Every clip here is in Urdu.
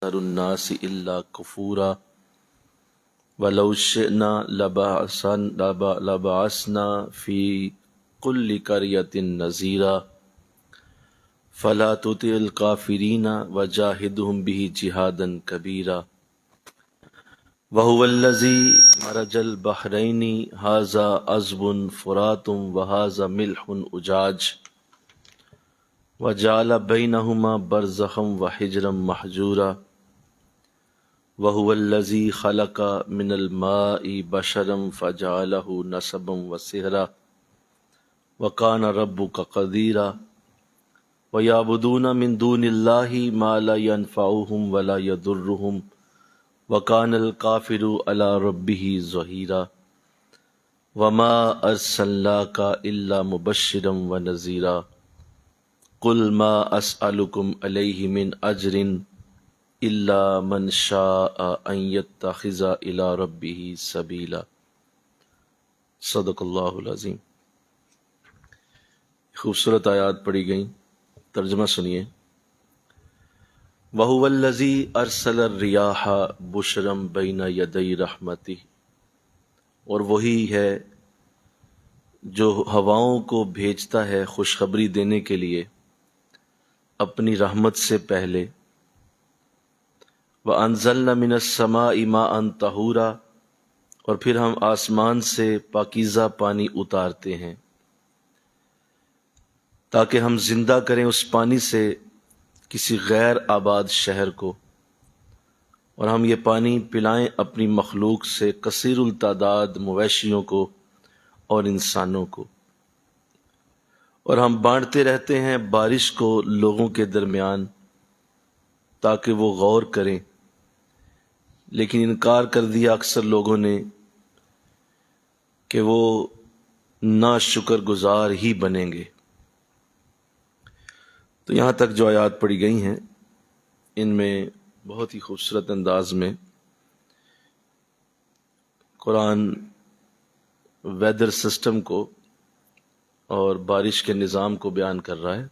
أكثر الناس إلا كفورا ولو شئنا لبعثنا في كل قرية نذيرا فلا تطع الكافرين وجاهدهم به جهادا كبيرا وهو الذي مرج البحرين هذا عذب فرات وهذا ملح أجاج وجعل بينهما برزخا وحجرا محجورا وهو الذي خلق من الماء بشرا فجعله نسبا وصهرا وكان ربك قديرا ويعبدون من دون الله ما لا ينفعهم ولا يضرهم وكان الكافر على ربه ظهيرا وما أرسلناك إلا مبشرا ونذيرا قل ما أسألكم عليه من أجر إلا من شاء أن يتخذ إلى ربه سبيلا صدق اللہ العظیم۔ خوبصورت آیات پڑھی گئیں، ترجمہ سنیے۔ وَهُوَ الَّذِي أَرْسَلَ الرِّيَاحَ بُشْرًا بَيْنَ يَدَيْ رَحْمَتِهِ، اور وہی ہے جو ہواؤں کو بھیجتا ہے خوشخبری دینے کے لیے اپنی رحمت سے پہلے۔ وَأَنزَلْنَا مِنَ السَّمَاءِ مَاءً طَهُورًا، اور پھر ہم آسمان سے پاکیزہ پانی اتارتے ہیں تاکہ ہم زندہ کریں اس پانی سے کسی غیر آباد شہر کو، اور ہم یہ پانی پلائیں اپنی مخلوق سے کثیر التعداد مویشیوں کو اور انسانوں کو، اور ہم بانٹتے رہتے ہیں بارش کو لوگوں کے درمیان تاکہ وہ غور کریں، لیکن انکار کر دیا اکثر لوگوں نے کہ وہ ناشکر گزار ہی بنیں گے۔ تو یہاں تک جو آیات پڑھی گئی ہیں ان میں بہت ہی خوبصورت انداز میں قرآن ویدر سسٹم کو اور بارش کے نظام کو بیان کر رہا ہے۔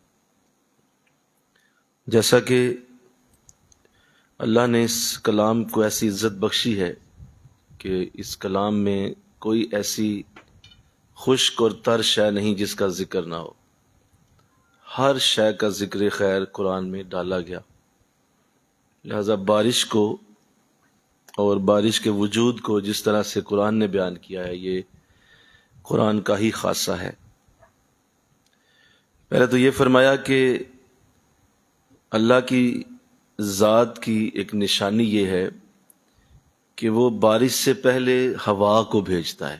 جیسا کہ اللہ نے اس کلام کو ایسی عزت بخشی ہے کہ اس کلام میں کوئی ایسی خشک اور تر شے نہیں جس کا ذکر نہ ہو، ہر شے کا ذکر خیر قرآن میں ڈالا گیا، لہذا بارش کو اور بارش کے وجود کو جس طرح سے قرآن نے بیان کیا ہے یہ قرآن کا ہی خاصہ ہے۔ پہلے تو یہ فرمایا کہ اللہ کی ذات کی ایک نشانی یہ ہے کہ وہ بارش سے پہلے ہوا کو بھیجتا ہے۔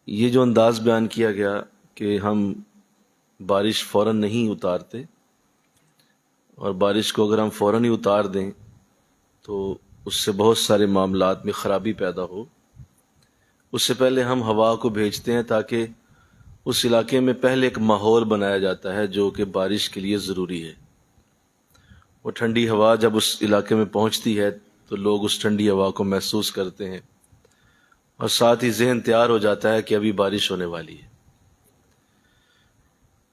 یہ جو انداز بیان کیا گیا کہ ہم بارش فوراً نہیں اتارتے، اور بارش کو اگر ہم فوراً ہی اتار دیں تو اس سے بہت سارے معاملات میں خرابی پیدا ہو، اس سے پہلے ہم ہوا کو بھیجتے ہیں تاکہ اس علاقے میں پہلے ایک ماحول بنایا جاتا ہے جو کہ بارش کے لیے ضروری ہے۔ وہ ٹھنڈی ہوا جب اس علاقے میں پہنچتی ہے تو لوگ اس ٹھنڈی ہوا کو محسوس کرتے ہیں، اور ساتھ ہی ذہن تیار ہو جاتا ہے کہ ابھی بارش ہونے والی ہے،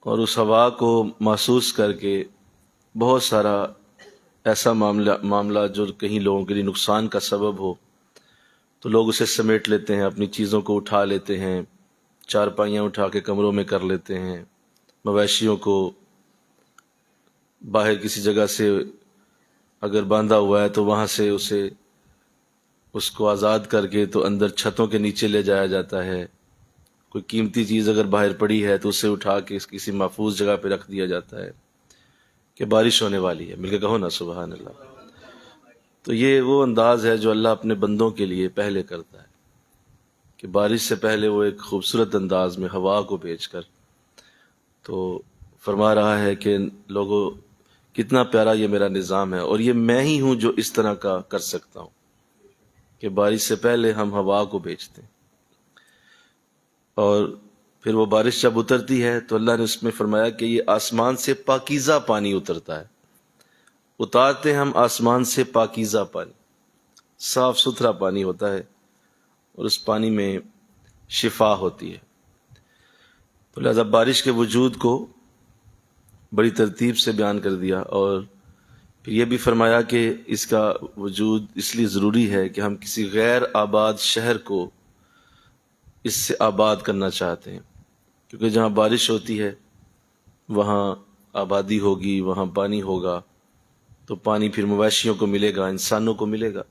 اور اس ہوا کو محسوس کر کے بہت سارا ایسا معاملہ جو کہیں لوگوں کے لیے نقصان کا سبب ہو تو لوگ اسے سمیٹ لیتے ہیں، اپنی چیزوں کو اٹھا لیتے ہیں، چارپائیاں اٹھا کے کمروں میں کر لیتے ہیں، مویشیوں کو باہر کسی جگہ سے اگر باندھا ہوا ہے تو وہاں سے اس کو آزاد کر کے تو اندر چھتوں کے نیچے لے جایا جاتا ہے۔ کوئی قیمتی چیز اگر باہر پڑی ہے تو اسے اٹھا کے کسی محفوظ جگہ پہ رکھ دیا جاتا ہے کہ بارش ہونے والی ہے، مل کے کہو نا سبحان اللہ۔ تو یہ وہ انداز ہے جو اللہ اپنے بندوں کے لیے پہلے کرتا ہے کہ بارش سے پہلے وہ ایک خوبصورت انداز میں ہوا کو بھیج کر تو فرما رہا ہے کہ لوگوں کتنا پیارا یہ میرا نظام ہے، اور یہ میں ہی ہوں جو اس طرح کا کر سکتا ہوں کہ بارش سے پہلے ہم ہوا کو بھیجتے ہیں، اور پھر وہ بارش جب اترتی ہے تو اللہ نے اس میں فرمایا کہ یہ آسمان سے پاکیزہ پانی اترتا ہے، اتارتے ہم آسمان سے پاکیزہ پانی، صاف ستھرا پانی ہوتا ہے، اور اس پانی میں شفا ہوتی ہے۔ تو لہذا بارش کے وجود کو بڑی ترتیب سے بیان کر دیا، اور پھر یہ بھی فرمایا کہ اس کا وجود اس لیے ضروری ہے کہ ہم کسی غیر آباد شہر کو اس سے آباد کرنا چاہتے ہیں، کیونکہ جہاں بارش ہوتی ہے وہاں آبادی ہوگی، وہاں پانی ہوگا، تو پانی پھر مویشیوں کو ملے گا، انسانوں کو ملے گا۔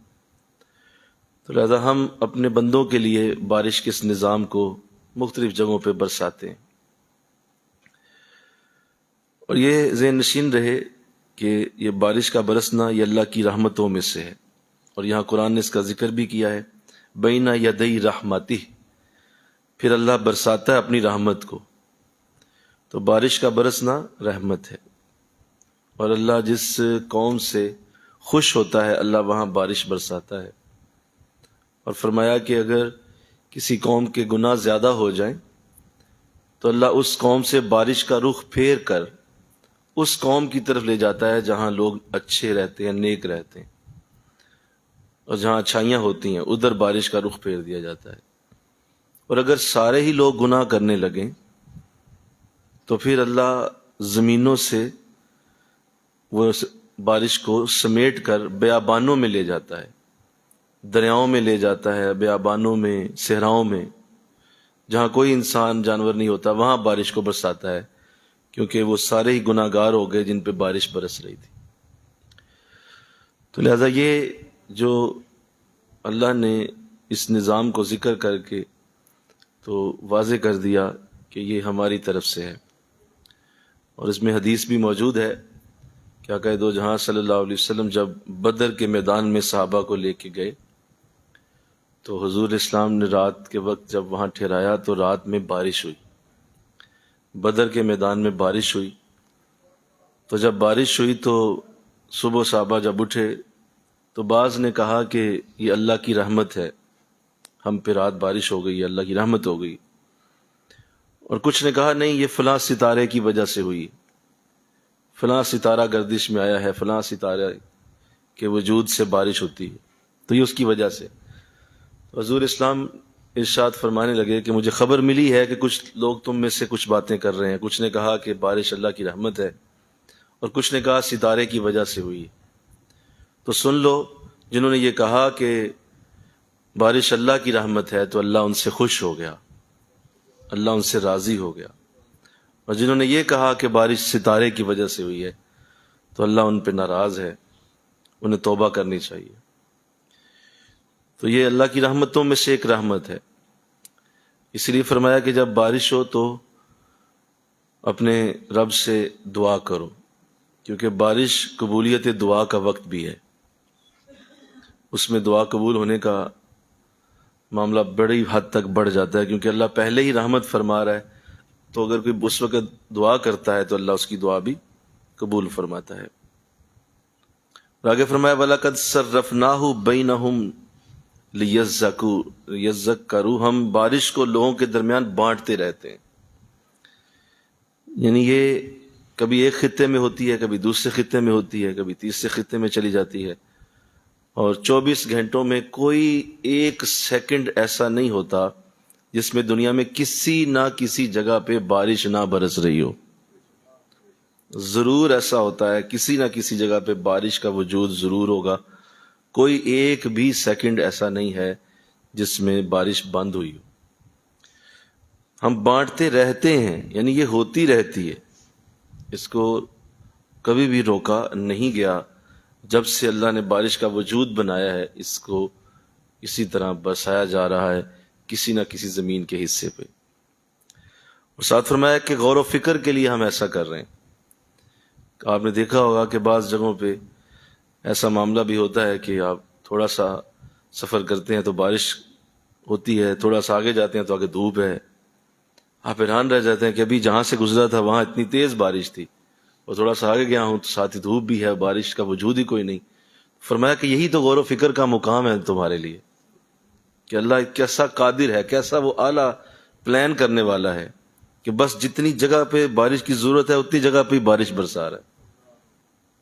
تو لہذا ہم اپنے بندوں کے لیے بارش کے اس نظام کو مختلف جگہوں پہ برساتے ہیں، اور یہ ذہن نشین رہے کہ یہ بارش کا برسنا یہ اللہ کی رحمتوں میں سے ہے، اور یہاں قرآن نے اس کا ذکر بھی کیا ہے، بین یدی رحمتہ، پھر اللہ برساتا ہے اپنی رحمت کو۔ تو بارش کا برسنا رحمت ہے، اور اللہ جس قوم سے خوش ہوتا ہے اللہ وہاں بارش برساتا ہے۔ اور فرمایا کہ اگر کسی قوم کے گناہ زیادہ ہو جائیں تو اللہ اس قوم سے بارش کا رخ پھیر کر اس قوم کی طرف لے جاتا ہے جہاں لوگ اچھے رہتے ہیں، نیک رہتے ہیں، اور جہاں اچھائیاں ہوتی ہیں ادھر بارش کا رخ پھیر دیا جاتا ہے۔ اور اگر سارے ہی لوگ گناہ کرنے لگیں تو پھر اللہ زمینوں سے وہ بارش کو سمیٹ کر بیابانوں میں لے جاتا ہے، دریاؤں میں لے جاتا ہے، بیابانوں میں، صحراؤں میں، جہاں کوئی انسان جانور نہیں ہوتا وہاں بارش کو برساتا ہے، کیونکہ وہ سارے ہی گناہ گار ہو گئے جن پہ بارش برس رہی تھی۔ تو لہذا یہ جو اللہ نے اس نظام کو ذکر کر کے تو واضح کر دیا کہ یہ ہماری طرف سے ہے، اور اس میں حدیث بھی موجود ہے کہ آقا دو جہاں صلی اللہ علیہ وسلم جب بدر کے میدان میں صحابہ کو لے کے گئے تو حضور اسلام نے رات کے وقت جب وہاں ٹھہرایا تو رات میں بارش ہوئی، بدر کے میدان میں بارش ہوئی۔ تو جب بارش ہوئی تو صبح صحابہ جب اٹھے تو بعض نے کہا کہ یہ اللہ کی رحمت ہے، ہم پہ رات بارش ہو گئی، یہ اللہ کی رحمت ہو گئی، اور کچھ نے کہا نہیں یہ فلاں ستارے کی وجہ سے ہوئی، فلاں ستارہ گردش میں آیا ہے، فلاں ستارے کے وجود سے بارش ہوتی ہے، تو یہ اس کی وجہ سے۔ حضور اسلام ارشاد فرمانے لگے کہ مجھے خبر ملی ہے کہ کچھ لوگ تم میں سے کچھ باتیں کر رہے ہیں، کچھ نے کہا کہ بارش اللہ کی رحمت ہے، اور کچھ نے کہا ستارے کی وجہ سے ہوئی۔ تو سن لو، جنہوں نے یہ کہا کہ بارش اللہ کی رحمت ہے تو اللہ ان سے خوش ہو گیا، اللہ ان سے راضی ہو گیا، اور جنہوں نے یہ کہا کہ بارش ستارے کی وجہ سے ہوئی ہے تو اللہ ان پہ ناراض ہے، انہیں توبہ کرنی چاہیے۔ تو یہ اللہ کی رحمتوں میں سے ایک رحمت ہے، اس لیے فرمایا کہ جب بارش ہو تو اپنے رب سے دعا کرو، کیونکہ بارش قبولیت دعا کا وقت بھی ہے، اس میں دعا قبول ہونے کا معاملہ بڑی حد تک بڑھ جاتا ہے، کیونکہ اللہ پہلے ہی رحمت فرما رہا ہے، تو اگر کوئی اس وقت دعا کرتا ہے تو اللہ اس کی دعا بھی قبول فرماتا ہے۔ اور آگے فرمایا وَلَقَدْ صَرَّفْنَاهُ بَيْنَهُمْ لِيَذَّكَّرُوا، ہم بارش کو لوگوں کے درمیان بانٹتے رہتے ہیں، یعنی یہ کبھی ایک خطے میں ہوتی ہے، کبھی دوسرے خطے میں ہوتی ہے، کبھی تیسرے خطے میں چلی جاتی ہے، اور 24 گھنٹوں میں کوئی ایک سیکنڈ ایسا نہیں ہوتا جس میں دنیا میں کسی نہ کسی جگہ پہ بارش نہ برس رہی ہو۔ ضرور ایسا ہوتا ہے، کسی نہ کسی جگہ پہ بارش کا وجود ضرور ہوگا، کوئی ایک بھی سیکنڈ ایسا نہیں ہے جس میں بارش بند ہوئی ہو۔ ہم بانٹتے رہتے ہیں، یعنی یہ ہوتی رہتی ہے، اس کو کبھی بھی روکا نہیں گیا، جب سے اللہ نے بارش کا وجود بنایا ہے اس کو اسی طرح برسایا جا رہا ہے کسی نہ کسی زمین کے حصے پہ۔ اور ساتھ فرمایا کہ غور و فکر کے لیے ہم ایسا کر رہے ہیں۔ آپ نے دیکھا ہوگا کہ بعض جگہوں پہ ایسا معاملہ بھی ہوتا ہے کہ آپ تھوڑا سا سفر کرتے ہیں تو بارش ہوتی ہے، تھوڑا سا آگے جاتے ہیں تو آگے دھوپ ہے، آپ حیران رہ جاتے ہیں کہ ابھی جہاں سے گزرا تھا وہاں اتنی تیز بارش تھی، اور تھوڑا سا آگے گیا ہوں تو ساتھ ہی دھوپ بھی ہے، بارش کا وجود ہی کوئی نہیں۔ فرمایا کہ یہی تو غور و فکر کا مقام ہے تمہارے لیے، کہ اللہ کیسا قادر ہے، کیسا وہ اعلیٰ پلان کرنے والا ہے کہ بس جتنی جگہ پہ بارش کی ضرورت ہے اتنی جگہ پہ بارش برسا رہا ہے،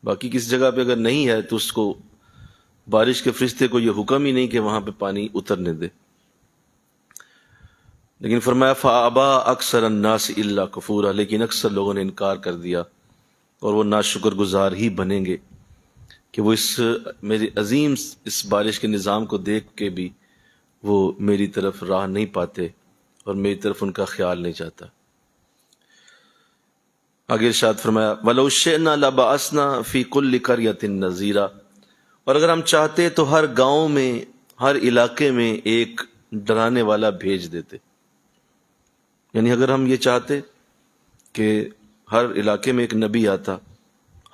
باقی کسی جگہ پہ اگر نہیں ہے تو اس کو بارش کے فرشتے کو یہ حکم ہی نہیں کہ وہاں پہ پانی اترنے دے۔ لیکن فرمایا فَأَبَى أَكْثَرَ النَّاسِ إِلَّا كُفُورًا، لیکن اکثر لوگوں نے انکار کر دیا اور وہ ناشکر گزار ہی بنیں گے۔ کہ وہ اس میری عظیم اس بارش کے نظام کو دیکھ کے بھی وہ میری طرف راہ نہیں پاتے اور میری طرف ان کا خیال نہیں چاہتا۔ آگے ارشاد فرمایا وَلَوْ شِئْنَا لَبَعَثْنَا فِي كُلِّ قَرْيَةٍ نَذِيرًا، اور اگر ہم چاہتے تو ہر گاؤں میں، ہر علاقے میں ایک ڈرانے والا بھیج دیتے۔ یعنی اگر ہم یہ چاہتے کہ ہر علاقے میں ایک نبی آتا،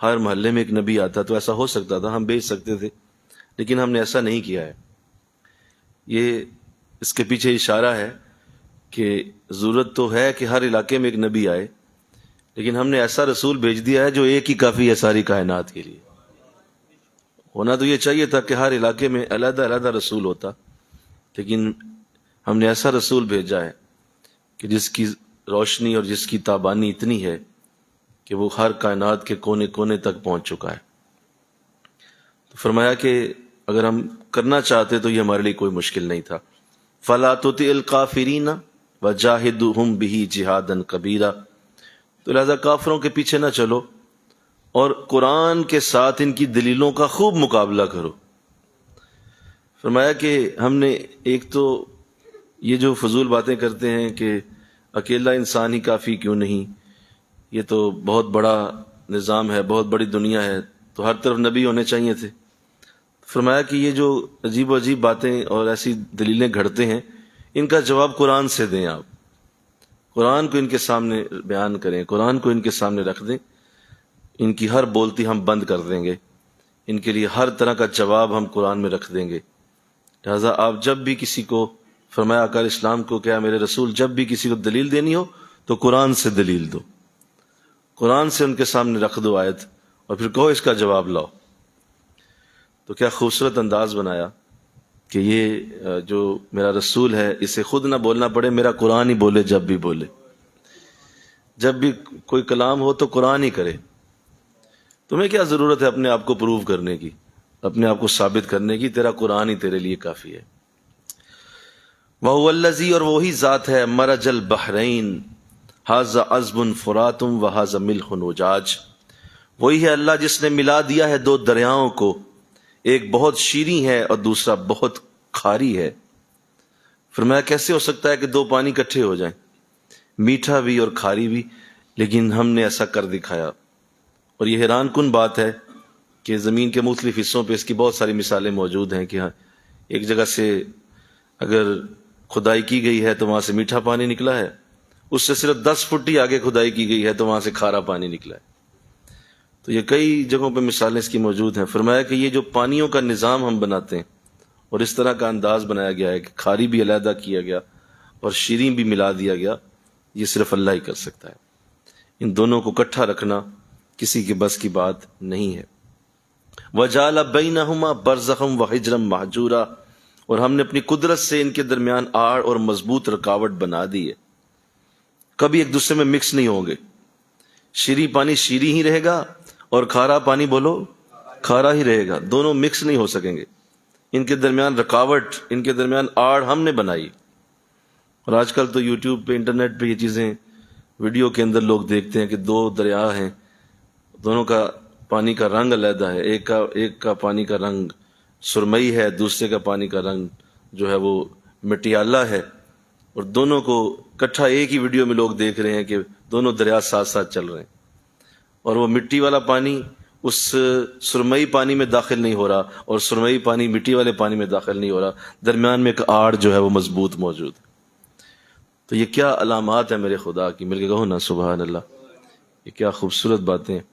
ہر محلے میں ایک نبی آتا، تو ایسا ہو سکتا تھا، ہم بھیج سکتے تھے، لیکن ہم نے ایسا نہیں کیا ہے۔ یہ اس کے پیچھے اشارہ ہے کہ ضرورت تو ہے کہ ہر علاقے میں ایک نبی آئے، لیکن ہم نے ایسا رسول بھیج دیا ہے جو ایک ہی کافی ہے ساری کائنات کے لیے۔ ہونا تو یہ چاہیے تھا کہ ہر علاقے میں علیحدہ علیحدہ رسول ہوتا، لیکن ہم نے ایسا رسول بھیجا ہے کہ جس کی روشنی اور جس کی تابانی اتنی ہے کہ وہ ہر کائنات کے کونے کونے تک پہنچ چکا ہے۔ تو فرمایا کہ اگر ہم کرنا چاہتے تو یہ ہمارے لیے کوئی مشکل نہیں تھا۔ فَلَا تُطِعِ الْكَافِرِينَ وَجَاهِدْهُمْ بِهِ جِهَادًا كَبِيرًا، تو لہذا کافروں کے پیچھے نہ چلو اور قرآن کے ساتھ ان کی دلیلوں کا خوب مقابلہ کرو۔ فرمایا کہ ہم نے ایک تو یہ جو فضول باتیں کرتے ہیں کہ اکیلا انسان ہی کافی کیوں نہیں، یہ تو بہت بڑا نظام ہے، بہت بڑی دنیا ہے، تو ہر طرف نبی ہونے چاہیے تھے۔ فرمایا کہ یہ جو عجیب و عجیب باتیں اور ایسی دلیلیں گھڑتے ہیں، ان کا جواب قرآن سے دیں۔ آپ قرآن کو ان کے سامنے بیان کریں، قرآن کو ان کے سامنے رکھ دیں، ان کی ہر بولتی ہم بند کر دیں گے، ان کے لیے ہر طرح کا جواب ہم قرآن میں رکھ دیں گے۔ لہٰذا آپ جب بھی کسی کو، فرمایا آقا اسلام کو، کیا میرے رسول، جب بھی کسی کو دلیل دینی ہو تو قرآن سے دلیل دو، قرآن سے ان کے سامنے رکھ دو آیت، اور پھر کہو اس کا جواب لاؤ۔ تو کیا خوبصورت انداز بنایا کہ یہ جو میرا رسول ہے اسے خود نہ بولنا پڑے، میرا قرآن ہی بولے، جب بھی بولے، جب بھی کوئی کلام ہو تو قرآن ہی کرے۔ تمہیں کیا ضرورت ہے اپنے آپ کو پروو کرنے کی، اپنے آپ کو ثابت کرنے کی، تیرا قرآن ہی تیرے لیے کافی ہے۔ وَهُوَ الَّذِي، اور وہی ذات ہے، مرج البحرین ھذا عذب فرات وھذا ملح اجاج، وہی ہے اللہ جس نے ملا دیا ہے دو دریاؤں کو، ایک بہت شیریں ہے اور دوسرا بہت کھاری ہے۔ فرمایا کیسے ہو سکتا ہے کہ دو پانی اکٹھے ہو جائیں، میٹھا بھی اور کھاری بھی، لیکن ہم نے ایسا کر دکھایا۔ اور یہ حیران کن بات ہے کہ زمین کے مختلف حصوں پہ اس کی بہت ساری مثالیں موجود ہیں کہ ہاں ایک جگہ سے اگر کھدائی کی گئی ہے تو وہاں سے میٹھا پانی نکلا ہے، اس سے صرف 10 فٹ ہی آگے کھدائی کی گئی ہے تو وہاں سے کھارا پانی نکلا ہے۔ تو یہ کئی جگہوں پہ مثالیں اس کی موجود ہیں۔ فرمایا کہ یہ جو پانیوں کا نظام ہم بناتے ہیں اور اس طرح کا انداز بنایا گیا ہے کہ کھاری بھی علیحدہ کیا گیا اور شیریں بھی ملا دیا گیا، یہ صرف اللہ ہی کر سکتا ہے۔ ان دونوں کو اکٹھا رکھنا کسی کے بس کی بات نہیں ہے۔ وَجَعَلَ بَيْنَهُمَا بَرْزَخًا وَحِجْرًا مَحْجُورًا، اور ہم نے اپنی قدرت سے ان کے درمیان آڑ اور مضبوط رکاوٹ بنا دی ہے، کبھی ایک دوسرے میں مکس نہیں ہوں گے۔ شیریں پانی شیریں ہی رہے گا اور کھارا پانی بولو کھارا ہی رہے گا، دونوں مکس نہیں ہو سکیں گے۔ ان کے درمیان رکاوٹ، ان کے درمیان آڑ ہم نے بنائی۔ اور آج کل تو یوٹیوب پہ، انٹرنیٹ پہ یہ چیزیں ویڈیو کے اندر لوگ دیکھتے ہیں کہ دو دریا ہیں، دونوں کا پانی کا رنگ علیحدہ ہے، ایک کا پانی کا رنگ سرمئی ہے، دوسرے کا پانی کا رنگ جو ہے وہ مٹیالہ ہے، اور دونوں کو اکٹھا ایک ہی ویڈیو میں لوگ دیکھ رہے ہیں کہ دونوں دریا ساتھ ساتھ چل رہے ہیں، اور وہ مٹی والا پانی اس سرمئی پانی میں داخل نہیں ہو رہا اور سرمئی پانی مٹی والے پانی میں داخل نہیں ہو رہا، درمیان میں ایک آڑ جو ہے وہ مضبوط موجود ہے۔ تو یہ کیا علامات ہیں میرے خدا کی، مل کے کہو نا سبحان اللہ، یہ کیا خوبصورت باتیں ہیں۔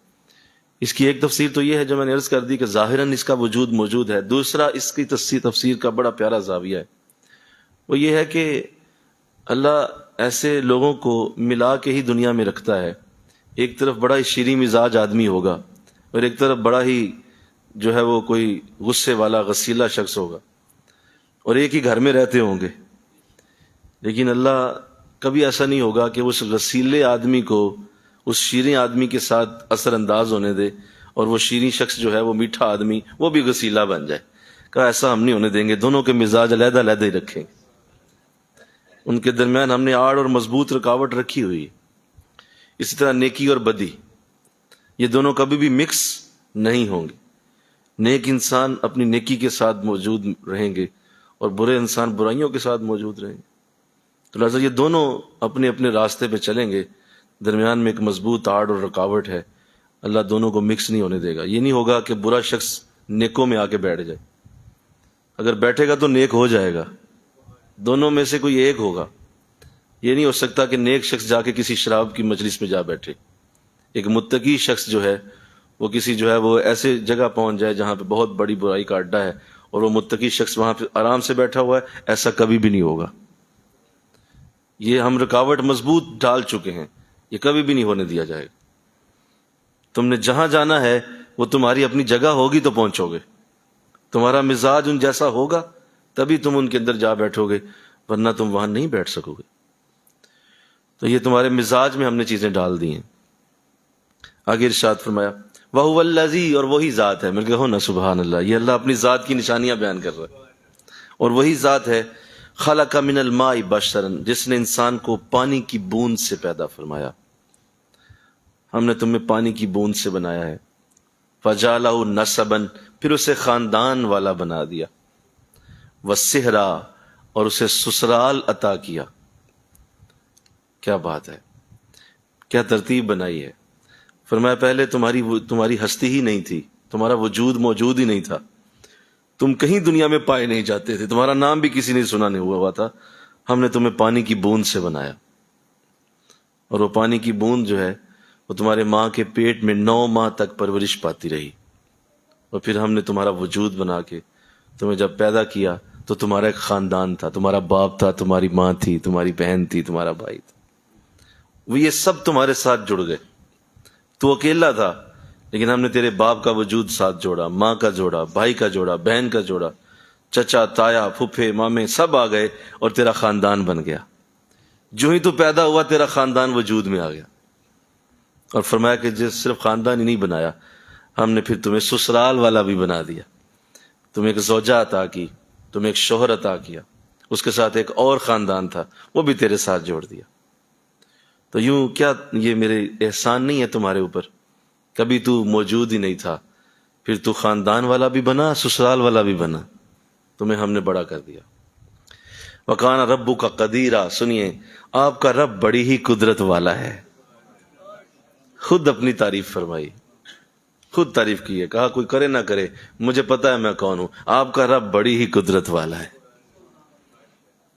اس کی ایک تفسیر تو یہ ہے جو میں نے عرض کر دی کہ ظاہراً اس کا وجود موجود ہے۔ دوسرا اس کی تفسیر کا بڑا پیارا زاویہ ہے، وہ یہ ہے کہ اللہ ایسے لوگوں کو ملا کے ہی دنیا میں رکھتا ہے۔ ایک طرف بڑا ہی شیریں مزاج آدمی ہوگا اور ایک طرف بڑا ہی جو ہے وہ کوئی غصے والا غسیلا شخص ہوگا، اور ایک ہی گھر میں رہتے ہوں گے، لیکن اللہ کبھی ایسا نہیں ہوگا کہ اس غسیلے آدمی کو اس شیریں آدمی کے ساتھ اثر انداز ہونے دے اور وہ شیریں شخص جو ہے وہ میٹھا آدمی وہ بھی غسیلا بن جائے۔ کہا ایسا ہم نہیں ہونے دیں گے، دونوں کے مزاج علیحدہ علیحدہ ہی رکھیں گے، ان کے درمیان ہم نے آڑ اور مضبوط رکاوٹ رکھی ہوئی۔ اسی طرح نیکی اور بدی، یہ دونوں کبھی بھی مکس نہیں ہوں گے۔ نیک انسان اپنی نیکی کے ساتھ موجود رہیں گے اور برے انسان برائیوں کے ساتھ موجود رہیں گے. تو لہٰذا یہ دونوں اپنے اپنے راستے پہ چلیں گے، درمیان میں ایک مضبوط آڑ اور رکاوٹ ہے. اللہ دونوں کو مکس نہیں ہونے دے گا. یہ نہیں ہوگا کہ برا شخص نیکوں میں آ کے بیٹھ جائے. اگر بیٹھے گا تو نیک ہو جائے گا، دونوں میں سے کوئی ایک ہوگا. یہ نہیں ہو سکتا کہ نیک شخص جا کے کسی شراب کی مجلس میں جا بیٹھے. ایک متقی شخص جو ہے وہ کسی جو ہے وہ ایسے جگہ پہنچ جائے جہاں پہ بہت بڑی برائی کا اڈا ہے اور وہ متقی شخص وہاں پہ آرام سے بیٹھا ہوا ہے، ایسا کبھی بھی نہیں ہوگا. یہ ہم رکاوٹ مضبوط ڈال چکے ہیں، یہ کبھی بھی نہیں ہونے دیا جائے گا. تم نے جہاں جانا ہے وہ تمہاری اپنی جگہ ہوگی تو پہنچو گے. تمہارا مزاج ان جیسا ہوگا تبھی تم ان کے اندر جا بیٹھو گے، ورنہ تم وہاں نہیں بیٹھ سکو گے. تو یہ تمہارے مزاج میں ہم نے چیزیں ڈال دی ہیں. آگے ارشاد فرمایا وَهُوَ الَّذِي، اور وہی ذات ہے. مل کے ہو نا سبحان اللہ. یہ اللہ اپنی ذات کی نشانیاں بیان کر رہا ہے. اور وہی ذات ہے خلق من الماء بشرا، جس نے انسان کو پانی کی بوند سے پیدا فرمایا. ہم نے تمہیں پانی کی بوند سے بنایا ہے. فجعلہ نسبا، پھر اسے خاندان والا بنا دیا. وصہرا، اور اسے سسرال عطا کیا. کیا بات ہے، کیا ترتیب بنائی ہے. فرمایا پہلے تمہاری ہستی ہی نہیں تھی، تمہارا وجود موجود ہی نہیں تھا، تم کہیں دنیا میں پائے نہیں جاتے تھے، تمہارا نام بھی کسی نے سنا نہیں ہوا تھا. ہم نے تمہیں پانی کی بوند سے بنایا. اور وہ پانی کی بوند جو ہے وہ تمہارے ماں کے پیٹ میں 9 ماہ تک پرورش پاتی رہی. اور پھر ہم نے تمہارا وجود بنا کے تمہیں جب پیدا کیا تو تمہارا ایک خاندان تھا، تمہارا باپ تھا، تمہاری ماں تھی، تمہاری بہن تھی، تمہارا بھائی تھا. وہ یہ سب تمہارے ساتھ جڑ گئے. تو اکیلا تھا لیکن ہم نے تیرے باپ کا وجود ساتھ جوڑا، ماں کا جوڑا، بھائی کا جوڑا، بہن کا جوڑا، چچا، تایا، پھپھے، مامے سب آ گئے اور تیرا خاندان بن گیا. جو ہی تو پیدا ہوا تیرا خاندان وجود میں آ گیا. اور فرمایا کہ صرف خاندان ہی نہیں بنایا، ہم نے پھر تمہیں سسرال والا بھی بنا دیا. تمہیں ایک زوجہ عطا کی، تمہیں ایک شوہر عطا کیا، اس کے ساتھ ایک اور خاندان تھا وہ بھی تیرے ساتھ جوڑ دیا. تو یوں کیا یہ میرے احسان نہیں ہے تمہارے اوپر؟ کبھی تو موجود ہی نہیں تھا، پھر تو خاندان والا بھی بنا، سسرال والا بھی بنا، تمہیں ہم نے بڑا کر دیا. وَكَانَ رَبُّكَ قَدِيرًا، سنیے آپ کا رب بڑی ہی قدرت والا ہے. خود اپنی تعریف فرمائی، خود تعریف کی ہے. کہا کوئی کرے نہ کرے مجھے پتا ہے میں کون ہوں، آپ کا رب بڑی ہی قدرت والا ہے.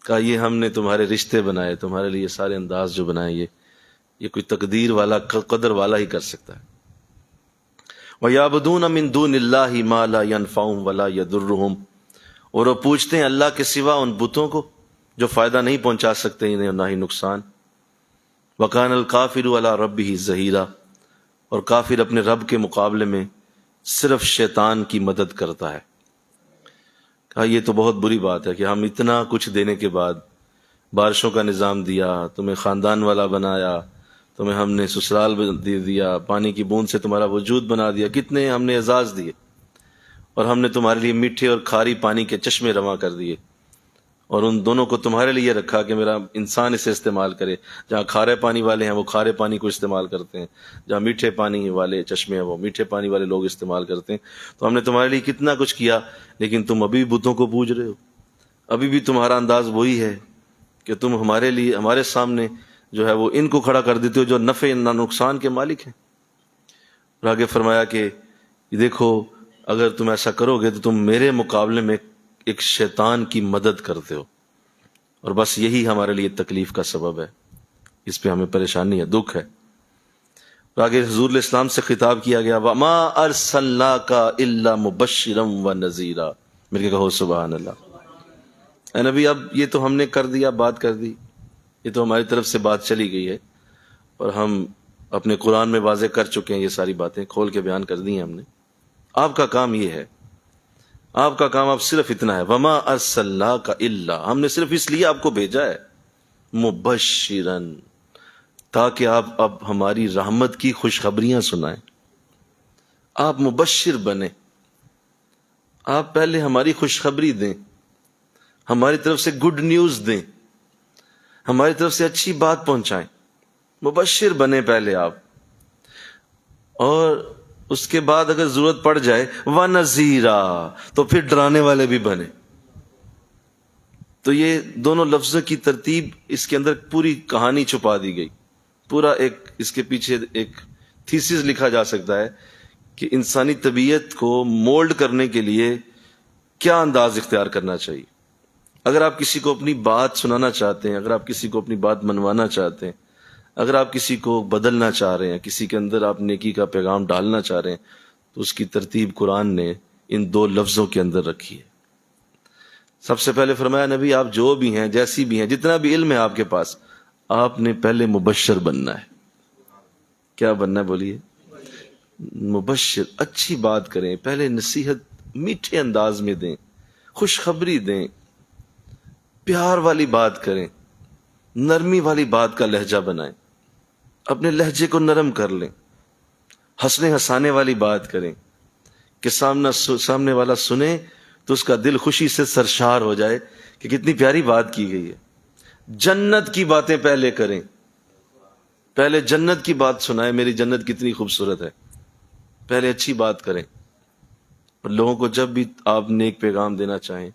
کہا یہ ہم نے تمہارے رشتے بنائے، تمہارے لیے سارے انداز جو بنائے یہ کوئی تقدیر والا، قدر والا ہی کر سکتا ہے. وَيَعْبُدُونَ مِن دُونِ اللَّهِ مَا لَا يَنْفَعُهُمْ وَلَا يَضُرُّهُمْ، اور وہ پوجتے ہیں اللہ کے سوا ان بتوں کو جو فائدہ نہیں پہنچا سکتے انہیں نہ ہی نقصان. وَكَانَ الْكَافِرُ عَلَى رَبِّهِ ظَهِيرًا، اور کافر اپنے رب کے مقابلے میں صرف شیطان کی مدد کرتا ہے. کہا یہ تو بہت بری بات ہے کہ ہم اتنا کچھ دینے کے بعد، بارشوں کا نظام دیا، تمہیں خاندان والا بنایا، تمہیں ہم نے سسرال دے دیا، پانی کی بوند سے تمہارا وجود بنا دیا، کتنے ہم نے اعزاز دیے، اور ہم نے تمہارے لیے میٹھے اور کھاری پانی کے چشمے رواں کر دیے، اور ان دونوں کو تمہارے لیے رکھا کہ میرا انسان اسے استعمال کرے. جہاں کھارے پانی والے ہیں وہ کھارے پانی کو استعمال کرتے ہیں، جہاں میٹھے پانی والے چشمے ہیں وہ میٹھے پانی والے لوگ استعمال کرتے ہیں. تو ہم نے تمہارے لیے کتنا کچھ کیا، لیکن تم ابھی بتوں کو پوج رہے ہو. ابھی بھی تمہارا انداز وہی ہے کہ تم ہمارے لیے، ہمارے سامنے جو ہے وہ ان کو کھڑا کر دیتے ہو جو نفع نہ نقصان کے مالک ہیں. اور آگے فرمایا کہ دیکھو اگر تم ایسا کرو گے تو تم میرے مقابلے میں ایک شیطان کی مدد کرتے ہو، اور بس یہی ہمارے لیے تکلیف کا سبب ہے، اس پہ ہمیں پریشانی ہے، دکھ ہے. اور آگے حضور علیہ السلام سے خطاب کیا گیا وَمَا أَرْسَلْنَاكَ إِلَّا مُبَشِّرًا وَنَذِيرًا. مل کے کہو سبحان اللہ. اے نبی اب یہ تو ہم نے کر دیا، بات کر دی، یہ تو ہماری طرف سے بات چلی گئی ہے، اور ہم اپنے قرآن میں واضح کر چکے ہیں، یہ ساری باتیں کھول کے بیان کر دی ہیں ہم نے. آپ کا کام یہ ہے، آپ کا کام اب صرف اتنا ہے وَمَا أَرْسَلْنَاكَ إِلَّا، ہم نے صرف اس لیے آپ کو بھیجا ہے مُبَشِّرًا، تاکہ آپ اب ہماری رحمت کی خوشخبریاں سنائیں. آپ مبشر بنیں، آپ پہلے ہماری خوشخبری دیں، ہماری طرف سے گڈ نیوز دیں، ہماری طرف سے اچھی بات پہنچائیں. مبشر بنے پہلے آپ. اور اس کے بعد اگر ضرورت پڑ جائے وَنَذِيرًا، تو پھر ڈرانے والے بھی بنے۔ تو یہ دونوں لفظوں کی ترتیب، اس کے اندر پوری کہانی چھپا دی گئی، پورا ایک اس کے پیچھے ایک تھیسس لکھا جا سکتا ہے کہ انسانی طبیعت کو مولڈ کرنے کے لیے کیا انداز اختیار کرنا چاہیے۔ اگر آپ کسی کو اپنی بات سنانا چاہتے ہیں، اگر آپ کسی کو اپنی بات منوانا چاہتے ہیں، اگر آپ کسی کو بدلنا چاہ رہے ہیں، کسی کے اندر آپ نیکی کا پیغام ڈالنا چاہ رہے ہیں، تو اس کی ترتیب قرآن نے ان دو لفظوں کے اندر رکھی ہے۔ سب سے پہلے فرمایا نبی آپ جو بھی ہیں، جیسی بھی ہیں، جتنا بھی علم ہے آپ کے پاس، آپ نے پہلے مبشر بننا ہے۔ کیا بننا ہے بولیے؟ مبشر، اچھی بات کریں، پہلے نصیحت میٹھے انداز میں دیں، خوشخبری دیں، پیار والی بات کریں، نرمی والی بات کا لہجہ بنائیں، اپنے لہجے کو نرم کر لیں، ہنسنے ہنسانے والی بات کریں کہ سامنے والا سنے تو اس کا دل خوشی سے سرشار ہو جائے کہ کتنی پیاری بات کی گئی ہے۔ جنت کی باتیں پہلے کریں، پہلے جنت کی بات سنائیں، میری جنت کتنی خوبصورت ہے، پہلے اچھی بات کریں۔ اور لوگوں کو جب بھی آپ نیک پیغام دینا چاہیں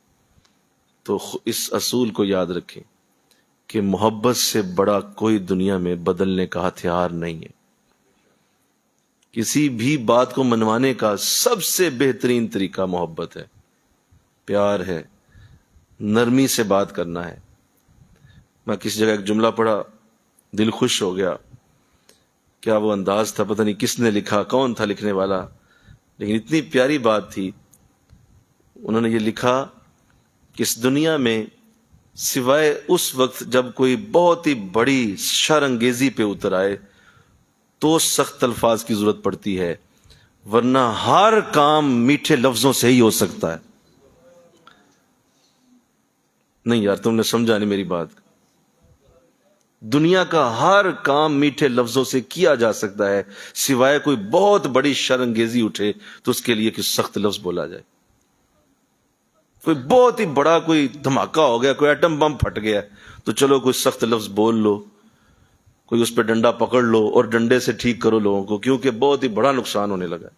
تو اس اصول کو یاد رکھیں کہ محبت سے بڑا کوئی دنیا میں بدلنے کا ہتھیار نہیں ہے۔ کسی بھی بات کو منوانے کا سب سے بہترین طریقہ محبت ہے، پیار ہے، نرمی سے بات کرنا ہے۔ میں کسی جگہ ایک جملہ پڑھا، دل خوش ہو گیا، کیا وہ انداز تھا، پتہ نہیں کس نے لکھا، کون تھا لکھنے والا، لیکن اتنی پیاری بات تھی۔ انہوں نے یہ لکھا کہ اس دنیا میں سوائے اس وقت جب کوئی بہت ہی بڑی شر انگیزی پہ اتر آئے تو سخت الفاظ کی ضرورت پڑتی ہے، ورنہ ہر کام میٹھے لفظوں سے ہی ہو سکتا ہے۔ نہیں یار، تم نے سمجھا نہیں میری بات۔ دنیا کا ہر کام میٹھے لفظوں سے کیا جا سکتا ہے، سوائے کوئی بہت بڑی شر انگیزی اٹھے تو اس کے لیے کہ سخت لفظ بولا جائے۔ کوئی بہت ہی بڑا کوئی دھماکہ ہو گیا، کوئی ایٹم بم پھٹ گیا، تو چلو کوئی سخت لفظ بول لو، کوئی اس پہ ڈنڈا پکڑ لو اور ڈنڈے سے ٹھیک کرو لوگوں کو، کیونکہ بہت ہی بڑا نقصان ہونے لگا ہے۔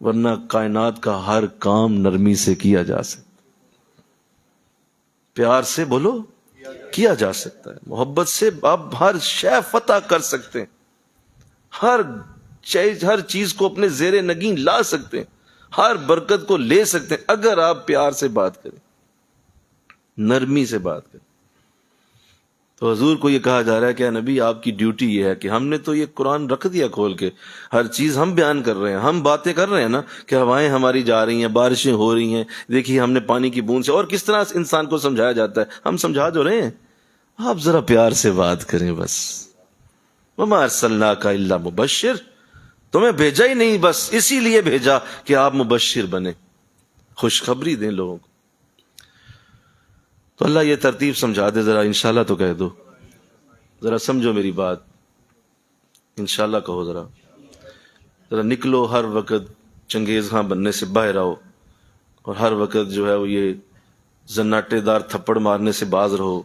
ورنہ کائنات کا ہر کام نرمی سے کیا جا سکتا، پیار سے بولو کیا جا سکتا ہے، محبت سے آپ ہر شے فتح کر سکتے ہیں، ہر چیز کو اپنے زیر نگین لا سکتے ہیں، ہر برکت کو لے سکتے ہیں اگر آپ پیار سے بات کریں، نرمی سے بات کریں۔ تو حضور کو یہ کہا جا رہا ہے کہ نبی آپ کی ڈیوٹی یہ ہے کہ ہم نے تو یہ قرآن رکھ دیا کھول کے، ہر چیز ہم بیان کر رہے ہیں، ہم باتیں کر رہے ہیں نا کہ ہوائیں ہماری جا رہی ہیں، بارشیں ہو رہی ہیں، دیکھیے ہم نے پانی کی بوند سے، اور کس طرح انسان کو سمجھایا جاتا ہے، ہم سمجھا جو رہے ہیں، آپ ذرا پیار سے بات کریں بس۔ وما ارسلناک الا مبشر، تمہیں بھیجا ہی نہیں بس اسی لیے بھیجا کہ آپ مبشر بنیں، خوشخبری دیں لوگوں کو۔ تو اللہ یہ ترتیب سمجھا دے ذرا، انشاءاللہ تو کہہ دو، ذرا سمجھو میری بات، انشاءاللہ کہو، ذرا نکلو، ہر وقت چنگیز خان بننے سے باہر آؤ، اور ہر وقت جو ہے وہ یہ زناٹے دار تھپڑ مارنے سے باز رہو،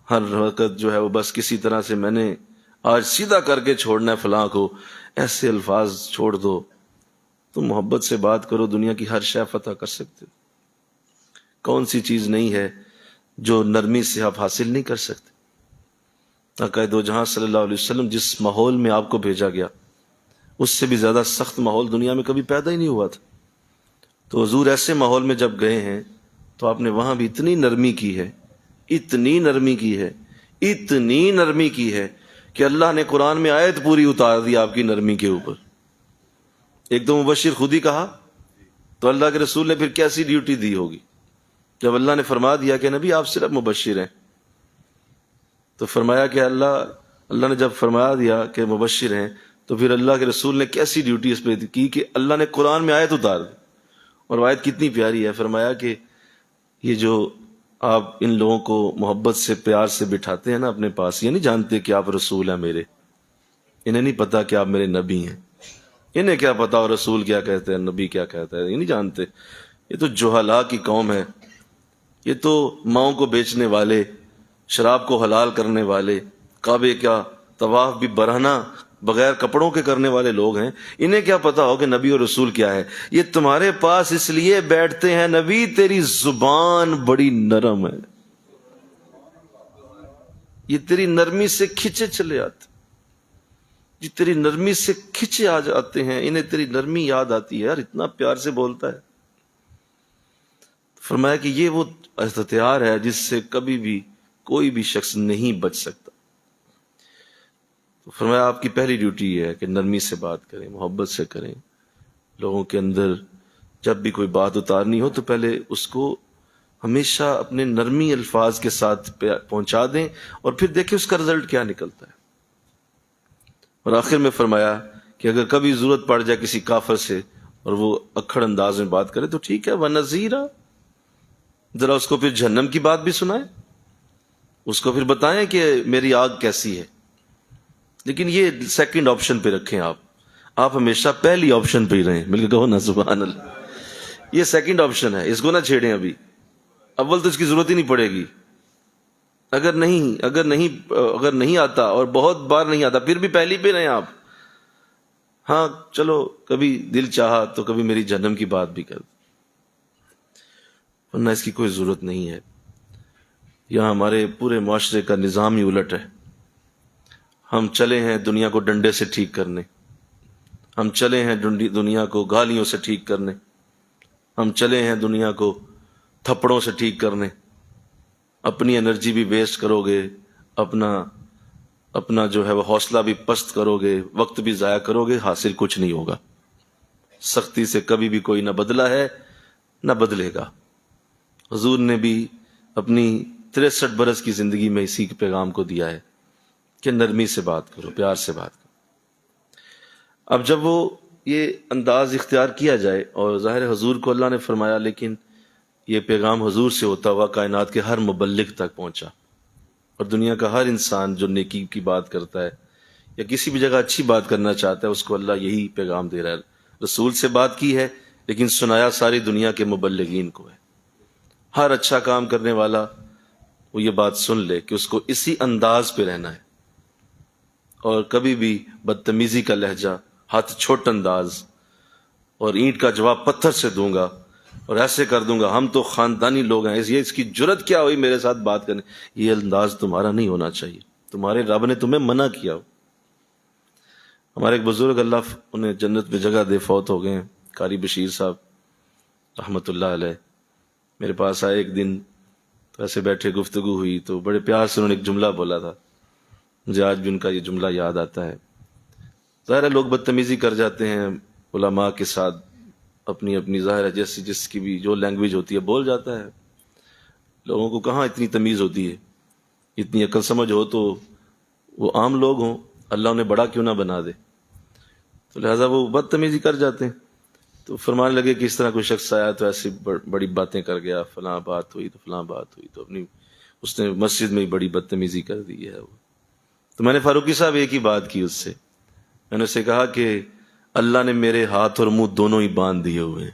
ہر وقت جو ہے وہ بس کسی طرح سے میں نے آج سیدھا کر کے چھوڑنا ہے فلاں کو، ایسے الفاظ چھوڑ دو۔ تم محبت سے بات کرو، دنیا کی ہر شے فتح کر سکتے ہو۔ کون سی چیز نہیں ہے جو نرمی سے آپ حاصل نہیں کر سکتے۔ آقا دو جہاں صلی اللہ علیہ وسلم جس ماحول میں آپ کو بھیجا گیا، اس سے بھی زیادہ سخت ماحول دنیا میں کبھی پیدا ہی نہیں ہوا تھا۔ تو حضور ایسے ماحول میں جب گئے ہیں تو آپ نے وہاں بھی اتنی نرمی کی ہے، اتنی نرمی کی ہے، اتنی نرمی کی ہے کہ اللہ نے قرآن میں آیت پوری اتار دی آپ کی نرمی کے اوپر۔ ایک تو مبشر خود ہی کہا، تو اللہ کے رسول نے پھر کیسی ڈیوٹی دی ہوگی جب اللہ نے فرما دیا کہ نبی آپ صرف مبشر ہیں۔ تو فرمایا کہ اللہ نے جب فرما دیا کہ مبشر ہیں تو پھر اللہ کے رسول نے کیسی ڈیوٹی اس پہ کی کہ اللہ نے قرآن میں آیت اتار دی، اور آیت کتنی پیاری ہے۔ فرمایا کہ یہ جو آپ ان لوگوں کو محبت سے پیار سے بٹھاتے ہیں نا اپنے پاس، یہ نہیں جانتے کہ آپ رسول ہیں میرے، انہیں نہیں پتا کہ آپ میرے نبی ہیں، انہیں کیا پتا اور رسول کیا کہتے ہیں، نبی کیا کہتا ہے، یہ نہیں جانتے۔ یہ تو جہلا کی قوم ہے، یہ تو ماؤں کو بیچنے والے، شراب کو حلال کرنے والے، کعبے کا طواف بھی برہنہ بغیر کپڑوں کے کرنے والے لوگ ہیں، انہیں کیا پتا ہو کہ نبی اور رسول کیا ہے؟ یہ تمہارے پاس اس لیے بیٹھتے ہیں نبی تیری زبان بڑی نرم ہے، یہ تیری نرمی سے کھچے چلے آتے، یہ تیری نرمی سے کھچے آ جاتے ہیں، انہیں تیری نرمی یاد آتی ہے، یار اتنا پیار سے بولتا ہے۔ فرمایا کہ یہ وہ اختیار ہے جس سے کبھی بھی کوئی بھی شخص نہیں بچ سکتا۔ تو فرمایا آپ کی پہلی ڈیوٹی یہ ہے کہ نرمی سے بات کریں، محبت سے کریں، لوگوں کے اندر جب بھی کوئی بات اتارنی ہو تو پہلے اس کو ہمیشہ اپنے نرمی الفاظ کے ساتھ پہنچا دیں، اور پھر دیکھیں اس کا رزلٹ کیا نکلتا ہے۔ اور آخر میں فرمایا کہ اگر کبھی ضرورت پڑ جائے کسی کافر سے اور وہ اکھڑ انداز میں بات کرے تو ٹھیک ہے، وَنَذِيرًا، ذرا اس کو پھر جہنم کی بات بھی سنائیں، اس کو پھر بتائیں کہ میری آگ کیسی ہے، لیکن یہ سیکنڈ آپشن پہ رکھیں، آپ ہمیشہ پہلی آپشن پہ ہی رہیں، مل کے کہو نا سبحان اللہ۔ یہ سیکنڈ آپشن ہے، اس کو نہ چھیڑیں، ابھی اول تو اس کی ضرورت ہی نہیں پڑے گی۔ اگر نہیں آتا اور بہت بار نہیں آتا پھر بھی پہلی پہ رہیں آپ، ہاں چلو کبھی دل چاہا تو کبھی میری جہنم کی بات بھی کر، ورنہ اس کی کوئی ضرورت نہیں ہے۔ یہاں ہمارے پورے معاشرے کا نظام ہی الٹ ہے۔ ہم چلے ہیں دنیا کو ڈنڈے سے ٹھیک کرنے، ہم چلے ہیں دنیا کو گالیوں سے ٹھیک کرنے، ہم چلے ہیں دنیا کو تھپڑوں سے ٹھیک کرنے۔ اپنی انرجی بھی ویسٹ کرو گے، اپنا جو ہے وہ حوصلہ بھی پست کرو گے، وقت بھی ضائع کرو گے، حاصل کچھ نہیں ہوگا۔ سختی سے کبھی بھی کوئی نہ بدلا ہے نہ بدلے گا۔ حضور نے بھی اپنی 63 برس کی زندگی میں اسی کے پیغام کو دیا ہے کہ نرمی سے بات کرو، پیار سے بات کرو۔ اب جب وہ یہ انداز اختیار کیا جائے، اور ظاہر حضور کو اللہ نے فرمایا، لیکن یہ پیغام حضور سے ہوتا ہوا کائنات کے ہر مبلغ تک پہنچا، اور دنیا کا ہر انسان جو نیکی کی بات کرتا ہے یا کسی بھی جگہ اچھی بات کرنا چاہتا ہے اس کو اللہ یہی پیغام دے رہا ہے۔ رسول سے بات کی ہے لیکن سنایا ساری دنیا کے مبلغین کو ہے۔ ہر اچھا کام کرنے والا وہ یہ بات سن لے کہ اس کو اسی انداز پہ رہنا ہے، اور کبھی بھی بدتمیزی کا لہجہ، ہاتھ چھوٹ انداز، اور اینٹ کا جواب پتھر سے دوں گا اور ایسے کر دوں گا، ہم تو خاندانی لوگ ہیں، اس کی جرت کیا ہوئی میرے ساتھ بات کرنے، یہ انداز تمہارا نہیں ہونا چاہیے، تمہارے رب نے تمہیں منع کیا ہو۔ ہمارے ایک بزرگ، اللہ انہیں جنت میں جگہ دے، فوت ہو گئے ہیں، قاری بشیر صاحب رحمت اللہ علیہ، میرے پاس آئے ایک دن، تو ایسے بیٹھے گفتگو ہوئی تو بڑے پیار سے انہوں نے ایک جملہ بولا تھا، مجھے آج بھی ان کا یہ جملہ یاد آتا ہے۔ ظاہر ہے لوگ بدتمیزی کر جاتے ہیں علماء کے ساتھ، اپنی ظاہر ہے جس کی بھی جو لینگویج ہوتی ہے بول جاتا ہے، لوگوں کو کہاں اتنی تمیز ہوتی ہے، اتنی عقل سمجھ ہو تو وہ عام لوگ ہوں، اللہ انہیں بڑا کیوں نہ بنا دے، تو لہٰذا وہ بدتمیزی کر جاتے ہیں۔ تو فرمانے لگے کہ اس طرح کوئی شخص آیا تو ایسی بڑی باتیں کر گیا، فلاں بات ہوئی تو فلاں بات ہوئی، تو اس نے مسجد میں ہی بڑی بدتمیزی کر دی ہے۔ تو میں نے فاروقی صاحب ایک ہی بات کی اس سے، میں نے اسے کہا کہ اللہ نے میرے ہاتھ اور منہ دونوں ہی باندھ دیے ہوئے ہیں،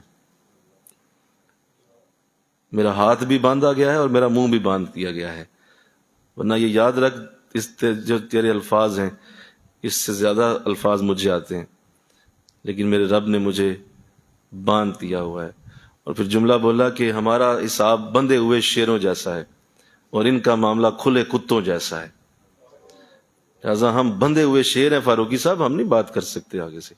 میرا ہاتھ بھی باندھا گیا ہے اور میرا منہ بھی باندھ دیا گیا ہے، ورنہ یہ یاد رکھ جو تیرے الفاظ ہیں اس سے زیادہ الفاظ مجھے آتے ہیں، لیکن میرے رب نے مجھے باندھ دیا ہوا ہے۔ اور پھر جملہ بولا کہ ہمارا حساب بندھے ہوئے شیروں جیسا ہے اور ان کا معاملہ کھلے کتوں جیسا ہے، لہٰذا ہم بندھے ہوئے شیر ہیں فاروقی صاحب، ہم نہیں بات کر سکتے آگے سے،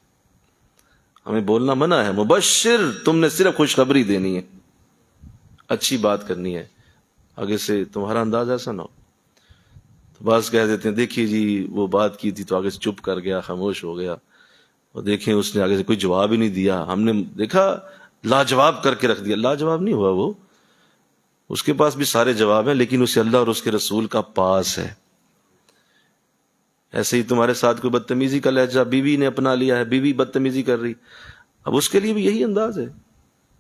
ہمیں بولنا منع ہے۔ مبشر، تم نے صرف خوشخبری دینی ہے، اچھی بات کرنی ہے، آگے سے تمہارا انداز ایسا نہ ہو۔ تو بعض کہہ دیتے ہیں دیکھیے جی وہ بات کی تھی تو آگے سے چپ کر گیا، خاموش ہو گیا، اور دیکھیں اس نے آگے سے کوئی جواب ہی نہیں دیا، ہم نے دیکھا لاجواب کر کے رکھ دیا۔ لاجواب نہیں ہوا وہ، اس کے پاس بھی سارے جواب ہیں، لیکن اسے اللہ اور اس کے رسول کا پاس ہے۔ ایسے ہی تمہارے ساتھ کوئی بدتمیزی کا لہجہ بیوی نے اپنا لیا ہے، بیوی بدتمیزی کر رہی، اب اس کے لیے بھی یہی انداز ہے،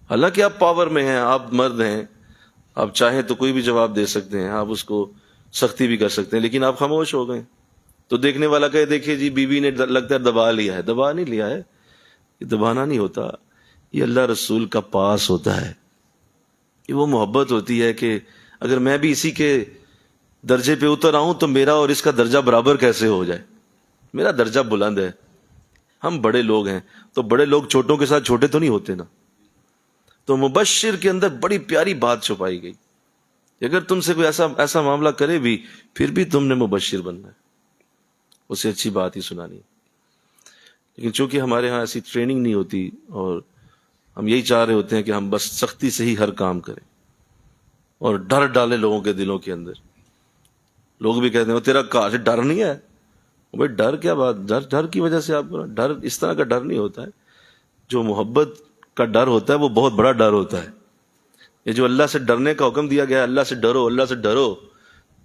حالانکہ آپ پاور میں ہیں، آپ مرد ہیں، آپ چاہیں تو کوئی بھی جواب دے سکتے ہیں، آپ اس کو سختی بھی کر سکتے ہیں، لیکن آپ خاموش ہو گئے تو دیکھنے والا کہے دیکھیں جی بیوی نے لگتا ہے دبا لیا ہے، دبا نہیں لیا ہے، یہ دبانا نہیں ہوتا، یہ اللہ رسول کا پاس ہوتا ہے، یہ وہ محبت ہوتی ہے کہ اگر میں بھی اسی کے درجے پہ اتر آؤں تو میرا اور اس کا درجہ برابر کیسے ہو جائے، میرا درجہ بلند ہے، ہم بڑے لوگ ہیں، تو بڑے لوگ چھوٹوں کے ساتھ چھوٹے تو نہیں ہوتے نا. تو مبشر کے اندر بڑی پیاری بات چھپائی گئی. اگر تم سے کوئی ایسا معاملہ کرے بھی، پھر بھی تم نے مبشر بننا ہے، اسے اچھی بات ہی سنانی ہے. لیکن چونکہ ہمارے ہاں ایسی ٹریننگ نہیں ہوتی، اور ہم یہی چاہ رہے ہوتے ہیں کہ ہم بس سختی سے ہی ہر کام کریں اور ڈر ڈالے لوگوں کے دلوں کے اندر. لوگ بھی کہتے ہیں وہ تیرا کاش ڈر نہیں ہے. بھائی ڈر کیا بات، ڈر کی وجہ سے آپ کو ڈر اس طرح کا ڈر نہیں ہوتا ہے. جو محبت کا ڈر ہوتا ہے وہ بہت بڑا ڈر ہوتا ہے. یہ جو اللہ سے ڈرنے کا حکم دیا گیا ہے، اللہ سے ڈرو، اللہ سے ڈرو،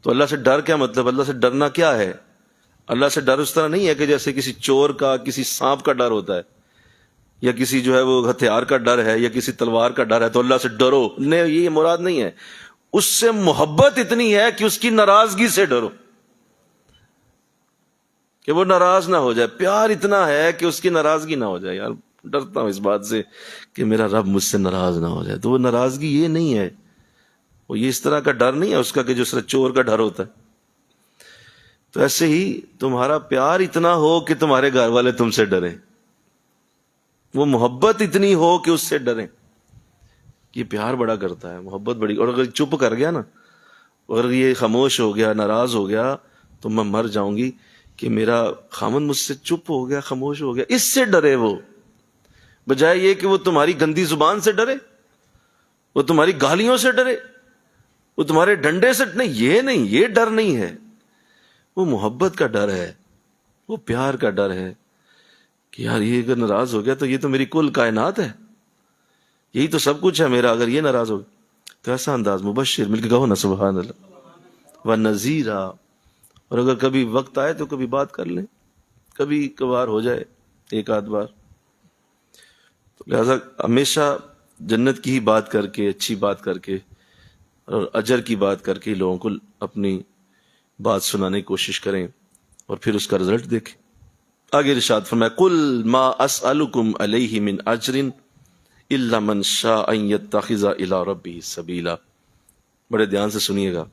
تو اللہ سے ڈر کیا مطلب؟ اللہ سے ڈرنا کیا ہے؟ اللہ سے ڈر اس طرح نہیں ہے کہ جیسے کسی چور کا، کسی سانپ کا ڈر ہوتا ہے، یا کسی جو ہے وہ ہتھیار کا ڈر ہے، یا کسی تلوار کا ڈر ہے تو اللہ سے ڈرو. نہیں، یہ مراد نہیں ہے. اس سے محبت اتنی ہے کہ اس کی ناراضگی سے ڈرو، کہ وہ ناراض نہ ہو جائے. پیار اتنا ہے کہ اس کی ناراضگی نہ ہو جائے. یار ڈرتا ہوں اس بات سے کہ میرا رب مجھ سے ناراض نہ ہو جائے. تو وہ ناراضگی یہ نہیں ہے، وہ یہ اس طرح کا ڈر نہیں ہے اس کا کہ جو صرف چور کا ڈر ہوتا ہے. تو ایسے ہی تمہارا پیار اتنا ہو کہ تمہارے گھر والے تم سے ڈریں، وہ محبت اتنی ہو کہ اس سے ڈریں. یہ پیار بڑا کرتا ہے، محبت بڑی. اور اگر چپ کر گیا نا، اگر یہ خاموش ہو گیا، ناراض ہو گیا، تو میں مر جاؤں گی کہ میرا خامن مجھ سے چپ ہو گیا، خاموش ہو گیا. اس سے ڈرے وہ، بجائے یہ کہ وہ تمہاری گندی زبان سے ڈرے، وہ تمہاری گالیوں سے ڈرے، وہ تمہارے ڈنڈے سے نہیں، یہ ڈر نہیں ہے. وہ محبت کا ڈر ہے، وہ پیار کا ڈر ہے کہ یار یہ اگر ناراض ہو گیا تو یہ تو میری کل کائنات ہے، یہی تو سب کچھ ہے میرا. اگر یہ ناراض ہو گیا تو ایسا انداز. مبشر مل کے کہو نا سبحان اللہ. وَنَذِيرًا. اور اگر کبھی وقت آئے تو کبھی بات کر لیں، کبھی کبھار ہو جائے ایک آدھ بار. تو لہذا ہمیشہ جنت کی ہی بات کر کے، اچھی بات کر کے اور اجر کی بات کر کے لوگوں کو اپنی بات سنانے کی کوشش کریں، اور پھر اس کا رزلٹ دیکھیں. آگے ارشاد فرمایا قُلْ مَا أَسْأَلُكُمْ عَلَيْهِ مِنْ أَجْرٍ إِلَّا مَنْ شَاءَ أَنْ يَتَّخِذَ إِلَىٰ رَبِّهِ سَبِيلًا. بڑے دھیان سے سنیے گا.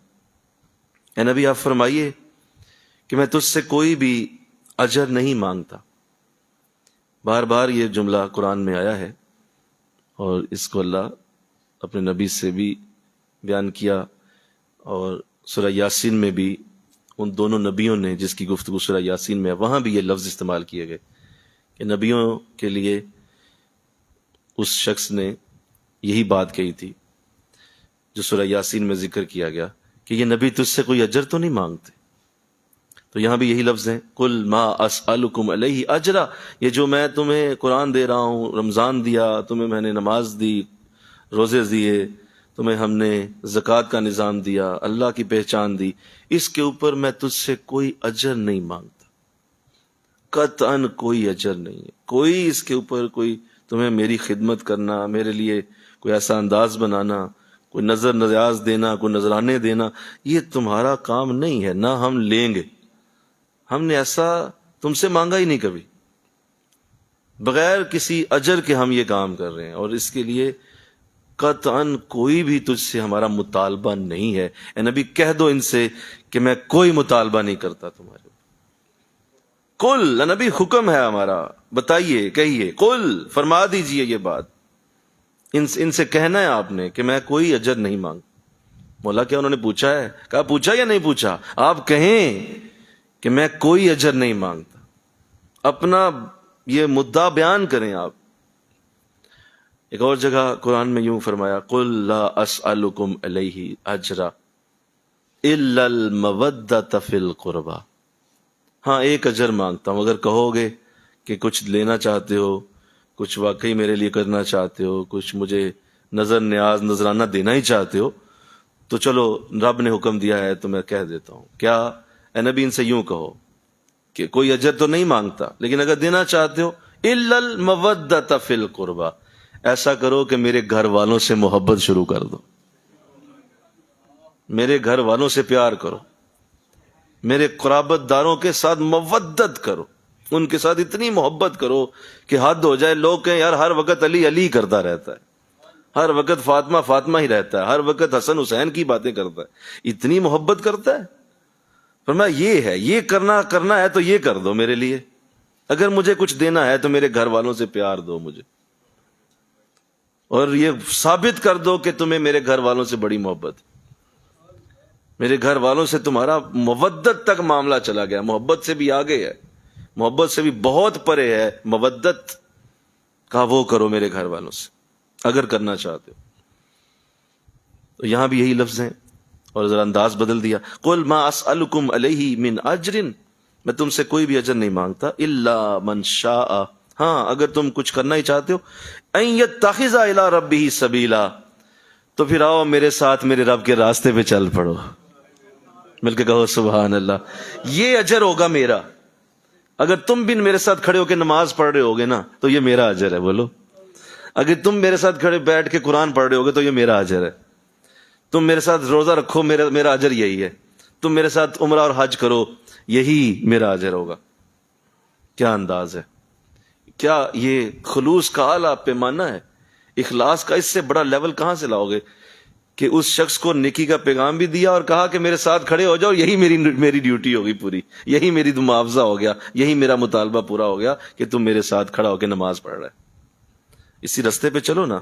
اے نبی آپ فرمائیے کہ میں تجھ سے کوئی بھی اجر نہیں مانگتا. بار بار یہ جملہ قرآن میں آیا ہے، اور اس کو اللہ اپنے نبی سے بھی بیان کیا، اور سورہ یاسین میں بھی ان دونوں نبیوں نے جس کی گفتگو سورہ یاسین میں ہے، وہاں بھی یہ لفظ استعمال کیے گئے کہ نبیوں کے لیے اس شخص نے یہی بات کہی تھی جو سورہ یاسین میں ذکر کیا گیا کہ یہ نبی تجھ سے کوئی اجر تو نہیں مانگتے. تو یہاں بھی یہی لفظ ہیں قُلْ مَا أَسْأَلُكُمْ عَلَيْهِ أَجْرًا. یہ جو میں تمہیں قرآن دے رہا ہوں، رمضان دیا تمہیں، میں نے نماز دی، روزے دیے تمہیں، ہم نے زکوٰۃ کا نظام دیا، اللہ کی پہچان دی، اس کے اوپر میں تجھ سے کوئی اجر نہیں مانگتا. قطعاً کوئی اجر نہیں ہے، کوئی اس کے اوپر کوئی تمہیں میری خدمت کرنا، میرے لیے کوئی ایسا انداز بنانا، کوئی نظر نیاز دینا، کوئی نذرانے دینا، یہ تمہارا کام نہیں ہے، نہ ہم لیں گے. ہم نے ایسا تم سے مانگا ہی نہیں کبھی. بغیر کسی اجر کے ہم یہ کام کر رہے ہیں، اور اس کے لیے قطعاً کوئی بھی تجھ سے ہمارا مطالبہ نہیں ہے. اے نبی کہہ دو ان سے کہ میں کوئی مطالبہ نہیں کرتا تمہارے. قل، نبی حکم ہے ہمارا، بتائیے، کہیے، قل، فرما دیجئے یہ بات. ان سے کہنا ہے آپ نے کہ میں کوئی اجر نہیں مانگ. مولا کیا انہوں نے پوچھا ہے؟ کہا پوچھا یا نہیں پوچھا؟ آپ کہیں کہ میں کوئی اجر نہیں مانگتا، اپنا یہ مدعا بیان کریں آپ. ایک اور جگہ قرآن میں یوں فرمایا قُلْ لَا أَسْأَلُكُمْ عَلَيْهِ أَجْرًا إِلَّا الْمَوَدَّةَ فِي الْقُرْبَى. ہاں ایک اجر مانگتا ہوں، اگر کہو گے کہ کچھ لینا چاہتے ہو، کچھ واقعی میرے لیے کرنا چاہتے ہو، کچھ مجھے نظر نیاز نذرانہ دینا ہی چاہتے ہو، تو چلو رب نے حکم دیا ہے تو میں کہہ دیتا ہوں. کیا؟ اے نبی ان سے یوں کہو کہ کوئی اجر تو نہیں مانگتا، لیکن اگر دینا چاہتے ہو إِلَّا الْمَوَدَّةَ فِي الْقُرْبَى، ایسا کرو کہ میرے گھر والوں سے محبت شروع کر دو، میرے گھر والوں سے پیار کرو، میرے قرابت داروں کے ساتھ مودت کرو، ان کے ساتھ اتنی محبت کرو کہ حد ہو جائے. لوگ کہیں یار ہر وقت علی علی کرتا رہتا ہے، ہر وقت فاطمہ فاطمہ ہی رہتا ہے، ہر وقت حسن حسین کی باتیں کرتا ہے. اتنی محبت کرتا ہے فرمایا یہ ہے، یہ کرنا ہے تو یہ کر دو میرے لیے، اگر مجھے کچھ دینا ہے تو میرے گھر والوں سے پیار دو مجھے، اور یہ ثابت کر دو کہ تمہیں میرے گھر والوں سے بڑی محبت ہے۔ میرے گھر والوں سے تمہارا مودت تک معاملہ چلا گیا، محبت سے بھی آگے ہے، محبت سے بھی بہت پرے ہے، مودت کا وہ کرو میرے گھر والوں سے اگر کرنا چاہتے ہو۔ تو یہاں بھی یہی لفظ ہیں، اور ذرا انداز بدل دیا، قل ما اسألکم علیہ من اجر، میں تم سے کوئی بھی اجر نہیں مانگتا، الا من شاء، ہاں اگر تم کچھ کرنا ہی چاہتے ہو، ان یتخذ الی ربہ سبیلا، تو پھر آؤ میرے ساتھ میرے رب کے راستے پہ چل پڑو، مل کے کہو سبحان اللہ، یہ اجر ہوگا میرا، اگر تم بھی میرے ساتھ کھڑے ہو کے نماز پڑھ رہے ہوگے نا تو یہ میرا اجر ہے، بولو، اگر تم میرے ساتھ کھڑے بیٹھ کے قرآن پڑھ رہے ہوگے تو یہ میرا اجر ہے، تم میرے ساتھ روزہ رکھو، میرا اجر یہی ہے، تم میرے ساتھ عمرہ اور حج کرو، یہی میرا اجر ہوگا۔ کیا انداز ہے، کیا یہ خلوص کا اعلیٰ پیمانہ ہے، اخلاص کا اس سے بڑا لیول کہاں سے لاؤ گے کہ اس شخص کو نیکی کا پیغام بھی دیا اور کہا کہ میرے ساتھ کھڑے ہو جاؤ، یہی میری ڈیوٹی ہوگی پوری، یہی میری معاوضہ ہو گیا، یہی میرا مطالبہ پورا ہو گیا کہ تم میرے ساتھ کھڑا ہو کے نماز پڑھ رہا ہے۔ اسی رستے پہ چلو نا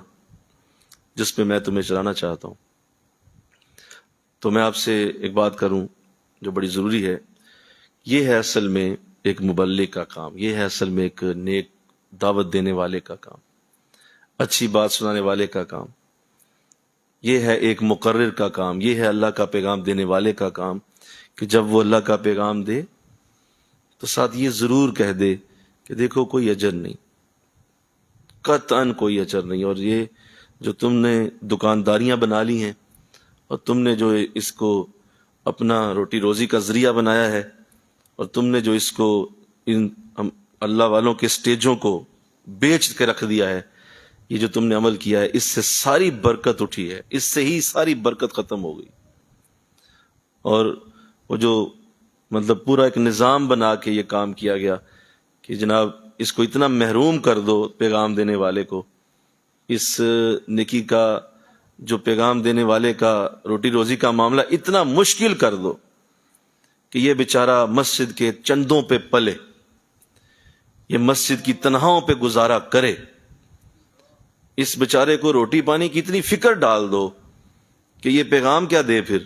جس پہ میں تمہیں چلانا چاہتا ہوں۔ تو میں آپ سے ایک بات کروں جو بڑی ضروری ہے، یہ ہے اصل میں ایک مبلغ کا کام، یہ ہے اصل میں ایک نیک دعوت دینے والے کا کام، اچھی بات سنانے والے کا کام، یہ ہے ایک مقرر کا کام، یہ ہے اللہ کا پیغام دینے والے کا کام، کہ جب وہ اللہ کا پیغام دے تو ساتھ یہ ضرور کہہ دے کہ دیکھو کوئی اجر نہیں، قطعاً کوئی اجر نہیں، اور یہ جو تم نے دکانداریاں بنا لی ہیں اور تم نے جو اس کو اپنا روٹی روزی کا ذریعہ بنایا ہے، اور تم نے جو اس کو ان اللہ والوں کے سٹیجوں کو بیچ کے رکھ دیا ہے، یہ جو تم نے عمل کیا ہے، اس سے ساری برکت اٹھی ہے، اس سے ہی ساری برکت ختم ہو گئی، اور وہ جو مطلب پورا ایک نظام بنا کے یہ کام کیا گیا کہ جناب اس کو اتنا محروم کر دو، پیغام دینے والے کو، اس نیکی کا جو پیغام دینے والے کا روٹی روزی کا معاملہ اتنا مشکل کر دو کہ یہ بیچارہ مسجد کے چندوں پہ پلے، یہ مسجد کی تنہاؤں پہ گزارا کرے، اس بیچارے کو روٹی پانی کی اتنی فکر ڈال دو کہ یہ پیغام کیا دے، پھر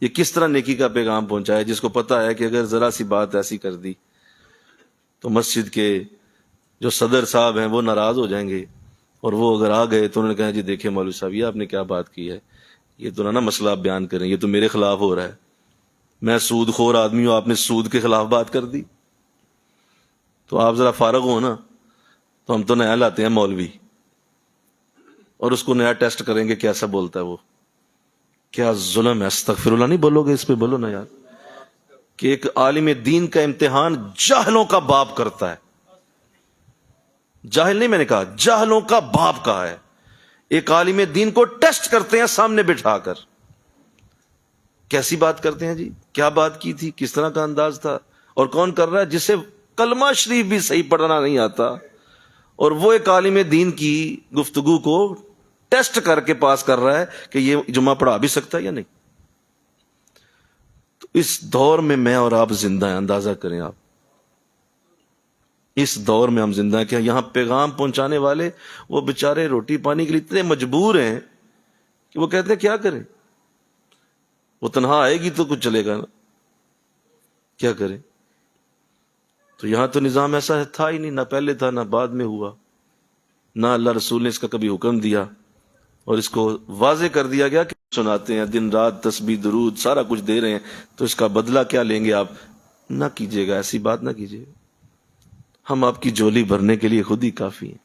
یہ کس طرح نیکی کا پیغام پہنچائے، جس کو پتا ہے کہ اگر ذرا سی بات ایسی کر دی تو مسجد کے جو صدر صاحب ہیں وہ ناراض ہو جائیں گے، اور وہ اگر آ گئے تو انہوں نے کہا جی دیکھیں مولوی صاحب یہ آپ نے کیا بات کی ہے، یہ تو نہ مسئلہ آپ بیان کریں، یہ تو میرے خلاف ہو رہا ہے، میں سود خور آدمی ہوں، آپ نے سود کے خلاف بات کر دی، تو آپ ذرا فارغ ہو نا، تو ہم تو نیا لاتے ہیں مولوی، اور اس کو نیا ٹیسٹ کریں گے کیسا بولتا ہے وہ، کیا ظلم ہے، استغفر اللہ نہیں بولو گے اس پہ، بولو نا یار، کہ ایک عالم دین کا امتحان جاہلوں کا باپ کرتا ہے، جاہل نہیں، میں نے کہا جاہلوں کا باپ کہا ہے، ایک عالم دین کو ٹیسٹ کرتے ہیں سامنے بٹھا کر، کیسی بات کرتے ہیں جی، کیا بات کی تھی، کس طرح کا انداز تھا، اور کون کر رہا ہے، جسے کلمہ شریف بھی صحیح پڑھنا نہیں آتا، اور وہ ایک عالم دین کی گفتگو کو ٹیسٹ کر کے پاس کر رہا ہے کہ یہ جمعہ پڑھا بھی سکتا ہے یا نہیں۔ تو اس دور میں میں اور آپ زندہ ہیں، اندازہ کریں آپ، اس دور میں ہم زندہ ہیں کہ یہاں پیغام پہنچانے والے وہ بےچارے روٹی پانی کے لیے اتنے مجبور ہیں کہ وہ کہتے ہیں کیا کریں، وہ تنہا آئے گی تو کچھ چلے گا نا، کیا کریں۔ تو یہاں تو نظام ایسا تھا ہی نہیں، نہ پہلے تھا نہ بعد میں ہوا، نہ اللہ رسول نے اس کا کبھی حکم دیا، اور اس کو واضح کر دیا گیا کہ سناتے ہیں دن رات تسبیح درود سارا کچھ دے رہے ہیں، تو اس کا بدلہ کیا لیں گے آپ، نہ کیجیے گا، ایسی بات نہ کیجیے گا، ہم آپ کی جولی بھرنے کے لیے خود ہی کافی ہیں۔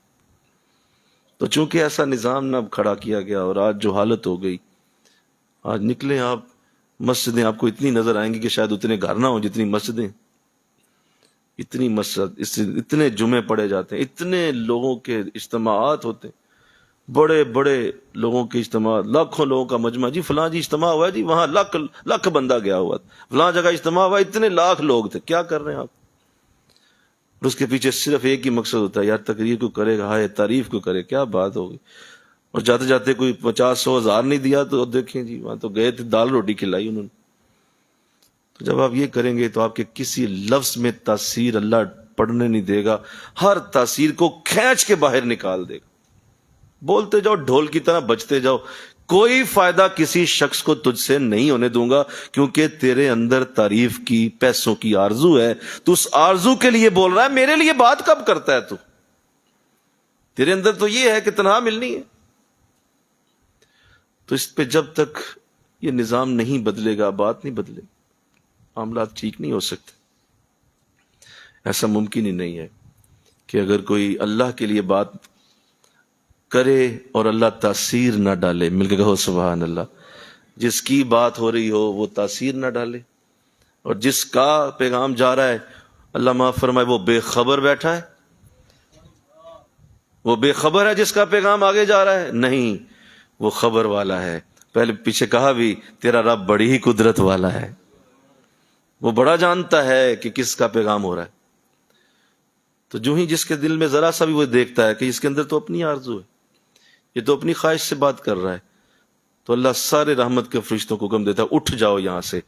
تو چونکہ ایسا نظام نہ کھڑا کیا گیا، اور آج جو حالت ہو گئی، آج نکلیں آپ مسجدیں آپ کو اتنی نظر آئیں گی کہ شاید اتنے گھر نہ ہوں جتنی مسجدیں، اتنی مسجد، اتنے جمعے پڑے جاتے ہیں، اتنے لوگوں کے اجتماعات ہوتے ہیں، بڑے بڑے لوگوں کے اجتماع، لاکھوں لوگوں کا مجمع، جی فلاں جی اجتماع ہوا ہے جی، وہاں لاکھ بندہ گیا ہوا تھا، فلاں جگہ اجتماع ہوا، اتنے لاکھ لوگ تھے، کیا کر رہے ہیں آپ، اور اس کے پیچھے صرف ایک ہی مقصد ہوتا ہے، یار تقریر کو کرے گا، ہائے تعریف کو کرے، کیا بات ہوگی، اور جاتے جاتے کوئی 50 100 ہزار نہیں دیا تو دیکھیں جی وہاں تو گئے تھے، دال روٹی کھلائی انہوں نے، تو جب آپ یہ کریں گے تو آپ کے کسی لفظ میں تاثیر اللہ پڑھنے نہیں دے گا، ہر تاثیر کو کھینچ کے باہر نکال دے گا. بولتے جاؤ، ڈھول کی طرح بجتے جاؤ، کوئی فائدہ کسی شخص کو تجھ سے نہیں ہونے دوں گا، کیونکہ تیرے اندر تعریف کی، پیسوں کی آرزو ہے. تو اس آرزو کے لیے بول رہا ہے، میرے لیے بات کب کرتا ہے تو؟ تیرے اندر تو یہ ہے کہ تنہا ملنی ہے. تو اس پہ جب تک یہ نظام نہیں بدلے گا، بات نہیں بدلے گی، معاملات ٹھیک نہیں ہو سکتے. ایسا ممکن ہی نہیں ہے کہ اگر کوئی اللہ کے لیے بات کرے اور اللہ تاثیر نہ ڈالے. مل کے کہو سبحان اللہ. جس کی بات ہو رہی ہو وہ تاثیر نہ ڈالے، اور جس کا پیغام جا رہا ہے اللہ معاف فرمائے وہ بے خبر بیٹھا ہے. وہ بے خبر ہے جس کا پیغام آگے جا رہا ہے؟ نہیں، وہ خبر والا ہے. پہلے پیچھے کہا بھی تیرا رب بڑی ہی قدرت والا ہے، وہ بڑا جانتا ہے کہ کس کا پیغام ہو رہا ہے. تو جو ہی جس کے دل میں ذرا سا بھی وہ دیکھتا ہے کہ اس کے اندر تو اپنی آرزو ہے، یہ تو اپنی خواہش سے بات کر رہا ہے، تو اللہ سارے رحمت کے فرشتوں کو حکم دیتا ہے اٹھ جاؤ یہاں سے،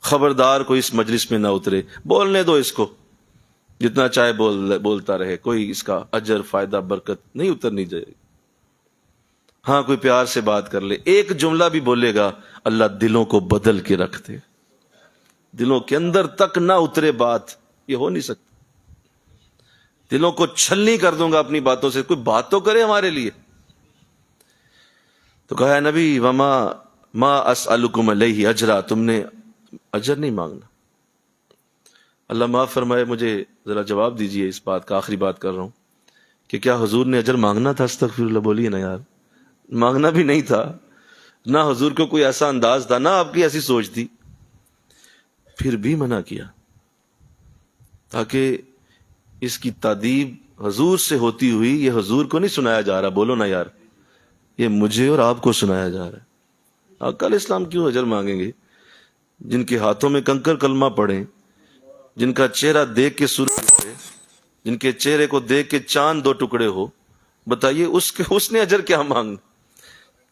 خبردار کوئی اس مجلس میں نہ اترے، بولنے دو اس کو، جتنا چاہے بولتا رہے، کوئی اس کا اجر فائدہ برکت نہیں اترنی جائے گی. ہاں کوئی پیار سے بات کر لے، ایک جملہ بھی بولے گا، اللہ دلوں کو بدل کے رکھ دے، دلوں کے اندر تک نہ اترے بات، یہ ہو نہیں سکتا. دلوں کو چھلنی کر دوں گا اپنی باتوں سے، کوئی بات تو کرے ہمارے لیے. تو کہا ہے نبی وما ما اسألکم علیہ اجرا، تم نے اجر نہیں مانگنا. اللہ معاف فرمائے، مجھے ذرا جواب دیجئے اس بات کا، آخری بات کر رہا ہوں، کہ کیا حضور نے اجر مانگنا تھا؟ استغفر اللہ، بولیے نا یار. مانگنا بھی نہیں تھا، نہ حضور کو کوئی ایسا انداز تھا، نہ آپ کی ایسی سوچ تھی، پھر بھی منع کیا تاکہ اس کی تادیب حضور سے ہوتی ہوئی یہ حضور کو نہیں سنایا جا رہا. بولو نا یار، یہ مجھے اور آپ کو سنایا جا رہا ہے. آقا علیہ السلام کیوں اجر مانگیں گے؟ جن کے ہاتھوں میں کنکر کلمہ پڑھیں، جن کا چہرہ دیکھ کے سورج اٹھے، جن کے چہرے کو دیکھ کے چاند دو ٹکڑے ہو، بتائیے اس نے اجر کیا مانگنا؟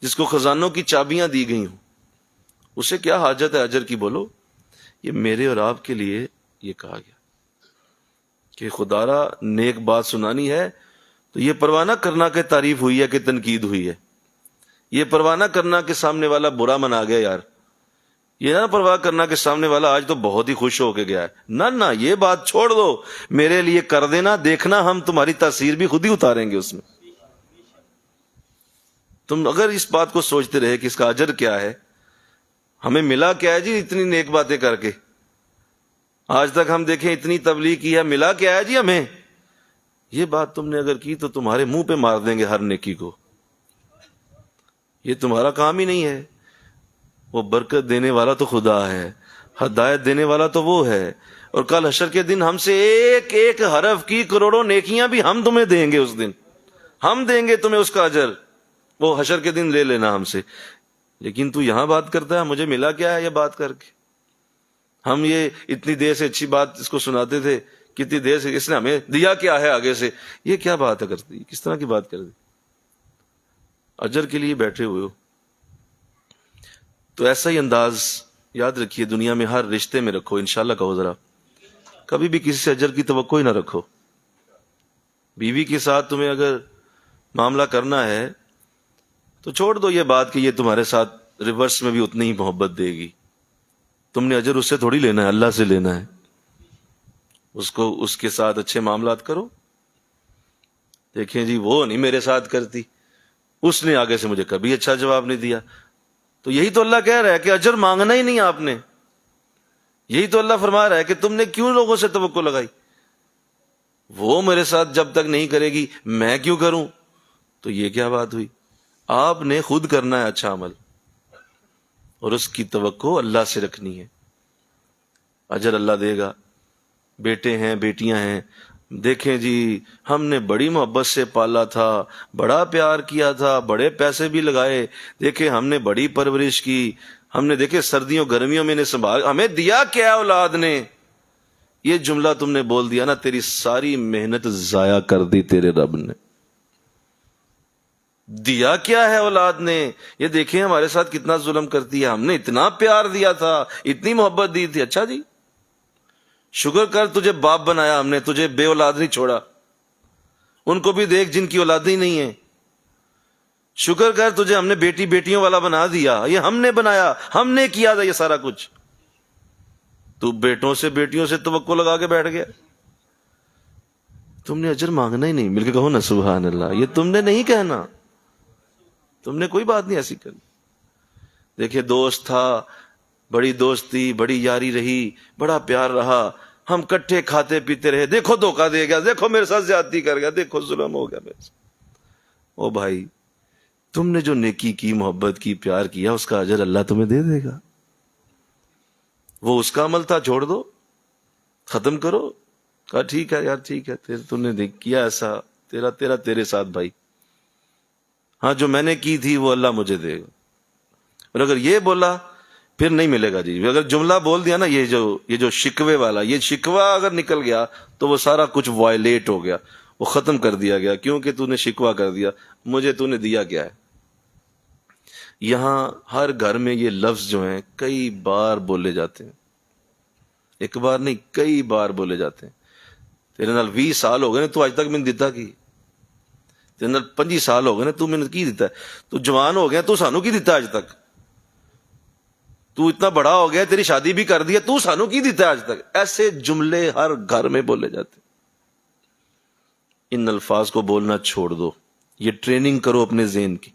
جس کو خزانوں کی چابیاں دی گئی ہوں، اسے کیا حاجت ہے اجر کی؟ بولو. یہ میرے اور آپ کے لیے یہ کہا گیا کہ خدا را نیک بات سنانی ہے تو یہ پرواہ نہ کرنا کہ تعریف ہوئی ہے کہ تنقید ہوئی ہے، یہ پرواہ نہ کرنا کہ سامنے والا برا منا گیا یار، یہ نہ پرواہ کرنا کہ سامنے والا آج تو بہت ہی خوش ہو کے گیا ہے. نہ یہ بات چھوڑ دو، میرے لیے کر دینا، دیکھنا ہم تمہاری تاثیر بھی خود ہی اتاریں گے اس میں. تم اگر اس بات کو سوچتے رہے کہ اس کا اجر کیا ہے، ہمیں ملا کیا ہے جی اتنی نیک باتیں کر کے، آج تک ہم دیکھیں اتنی تبلیغ کی ہے، ملا کیا ہے جی ہمیں؟ یہ بات تم نے اگر کی تو تمہارے منہ پہ مار دیں گے ہر نیکی کو. یہ تمہارا کام ہی نہیں ہے. وہ برکت دینے والا تو خدا ہے، ہدایت دینے والا تو وہ ہے، اور کل حشر کے دن ہم سے ایک ایک حرف کی کروڑوں نیکیاں بھی ہم تمہیں دیں گے. اس دن ہم دیں گے تمہیں اس کا اجر، وہ حشر کے دن لے لینا ہم سے. لیکن تو یہاں بات کرتا ہے مجھے ملا کیا ہے یہ بات کر کے. ہم یہ اتنی دیر سے اچھی بات اس کو سناتے تھے، کتنی دیر سے اس نے ہمیں دیا کیا ہے آگے سے، یہ کیا بات ہے کرتی، کس طرح کی بات کر دی؟ اجر کے لیے بیٹھے ہوئے ہو. تو ایسا ہی انداز یاد رکھیے دنیا میں ہر رشتے میں رکھو. انشاءاللہ کہو ذرا، کبھی بھی کسی سے اجر کی توقع ہی نہ رکھو. بیوی کے ساتھ تمہیں اگر معاملہ کرنا ہے تو چھوڑ دو یہ بات کہ یہ تمہارے ساتھ ریورس میں بھی اتنی ہی محبت دے گی. تم نے اجر اس سے تھوڑی لینا ہے، اللہ سے لینا ہے. اس کے ساتھ اچھے معاملات کرو. دیکھیں جی وہ نہیں میرے ساتھ کرتی، اس نے آگے سے مجھے کبھی اچھا جواب نہیں دیا. تو یہی تو اللہ کہہ رہا ہے کہ اجر مانگنا ہی نہیں آپ نے. یہی تو اللہ فرما رہا ہے کہ تم نے کیوں لوگوں سے توقع لگائی؟ وہ میرے ساتھ جب تک نہیں کرے گی میں کیوں کروں؟ تو یہ کیا بات ہوئی؟ آپ نے خود کرنا ہے اچھا عمل، اور اس کی توقع اللہ سے رکھنی ہے. اجر اللہ دے گا. بیٹے ہیں بیٹیاں ہیں، دیکھیں جی ہم نے بڑی محبت سے پالا تھا، بڑا پیار کیا تھا، بڑے پیسے بھی لگائے، دیکھیں ہم نے بڑی پرورش کی، ہم نے دیکھے سردیوں گرمیوں میں نے سنبھال، ہمیں دیا کیا اولاد نے. یہ جملہ تم نے بول دیا نا، تیری ساری محنت ضائع کر دی تیرے رب نے. دیا کیا ہے اولاد نے؟ یہ دیکھیں ہمارے ساتھ کتنا ظلم کرتی ہے. ہم نے اتنا پیار دیا تھا، اتنی محبت دی تھی. اچھا جی، شکر کر تجھے باپ بنایا ہم نے، تجھے بے اولاد نہیں چھوڑا. ان کو بھی دیکھ جن کی اولاد ہی نہیں ہے. شکر کر تجھے ہم نے بیٹی بیٹیوں والا بنا دیا. یہ ہم نے بنایا، ہم نے کیا تھا یہ سارا کچھ. تو بیٹوں سے بیٹیوں سے توقع لگا کے بیٹھ گیا. تم نے اجر مانگنا ہی نہیں. مل کے کہو نا سبحان اللہ. یہ تم نے نہیں کہنا، تم نے کوئی بات نہیں ایسی کرنی. دیکھیے دوست تھا، بڑی دوستی، بڑی یاری رہی، بڑا پیار رہا، ہم کٹھے کھاتے پیتے رہے. دیکھو دھوکہ دے گیا، دیکھو میرے ساتھ زیادتی کر گیا، دیکھو ظلم ہو گیا میرے ساتھ. او بھائی، تم نے جو نیکی کی، محبت کی، پیار کیا، اس کا اجر اللہ تمہیں دے دے گا. وہ اس کا عمل تھا، چھوڑ دو، ختم کرو. کہا ٹھیک ہے یار، ٹھیک ہے، تم نے کیا ایسا، تیرا تیرے ساتھ بھائی. ہاں جو میں نے کی تھی وہ اللہ مجھے دے گا. اور اگر یہ بولا پھر نہیں ملے گا جی. اگر جملہ بول دیا نا یہ جو شکوے والا، یہ شکوہ اگر نکل گیا تو وہ سارا کچھ وائلیٹ ہو گیا، وہ ختم کر دیا گیا. کیونکہ تو نے شکوہ کر دیا، مجھے تو نے دیا کیا ہے. یہاں ہر گھر میں یہ لفظ جو ہیں کئی بار بولے جاتے ہیں. ایک بار نہیں، کئی بار بولے جاتے ہیں. تیرے نال 20 سال ہو گئے تو آج تک میں نے دیتا کی. تیرے نال 25 سال ہو گئے نا، تو میں نے کی دیتا ہے. تو جوان ہو گیا، تو سانو کی دیتا آج تک. تو اتنا بڑا ہو گیا، تیری شادی بھی کر دیا، تو سانو کی دیتا ہے آج تک. ایسے جملے ہر گھر میں بولے جاتے. ان الفاظ کو بولنا چھوڑ دو. یہ ٹریننگ کرو اپنے ذہن کی.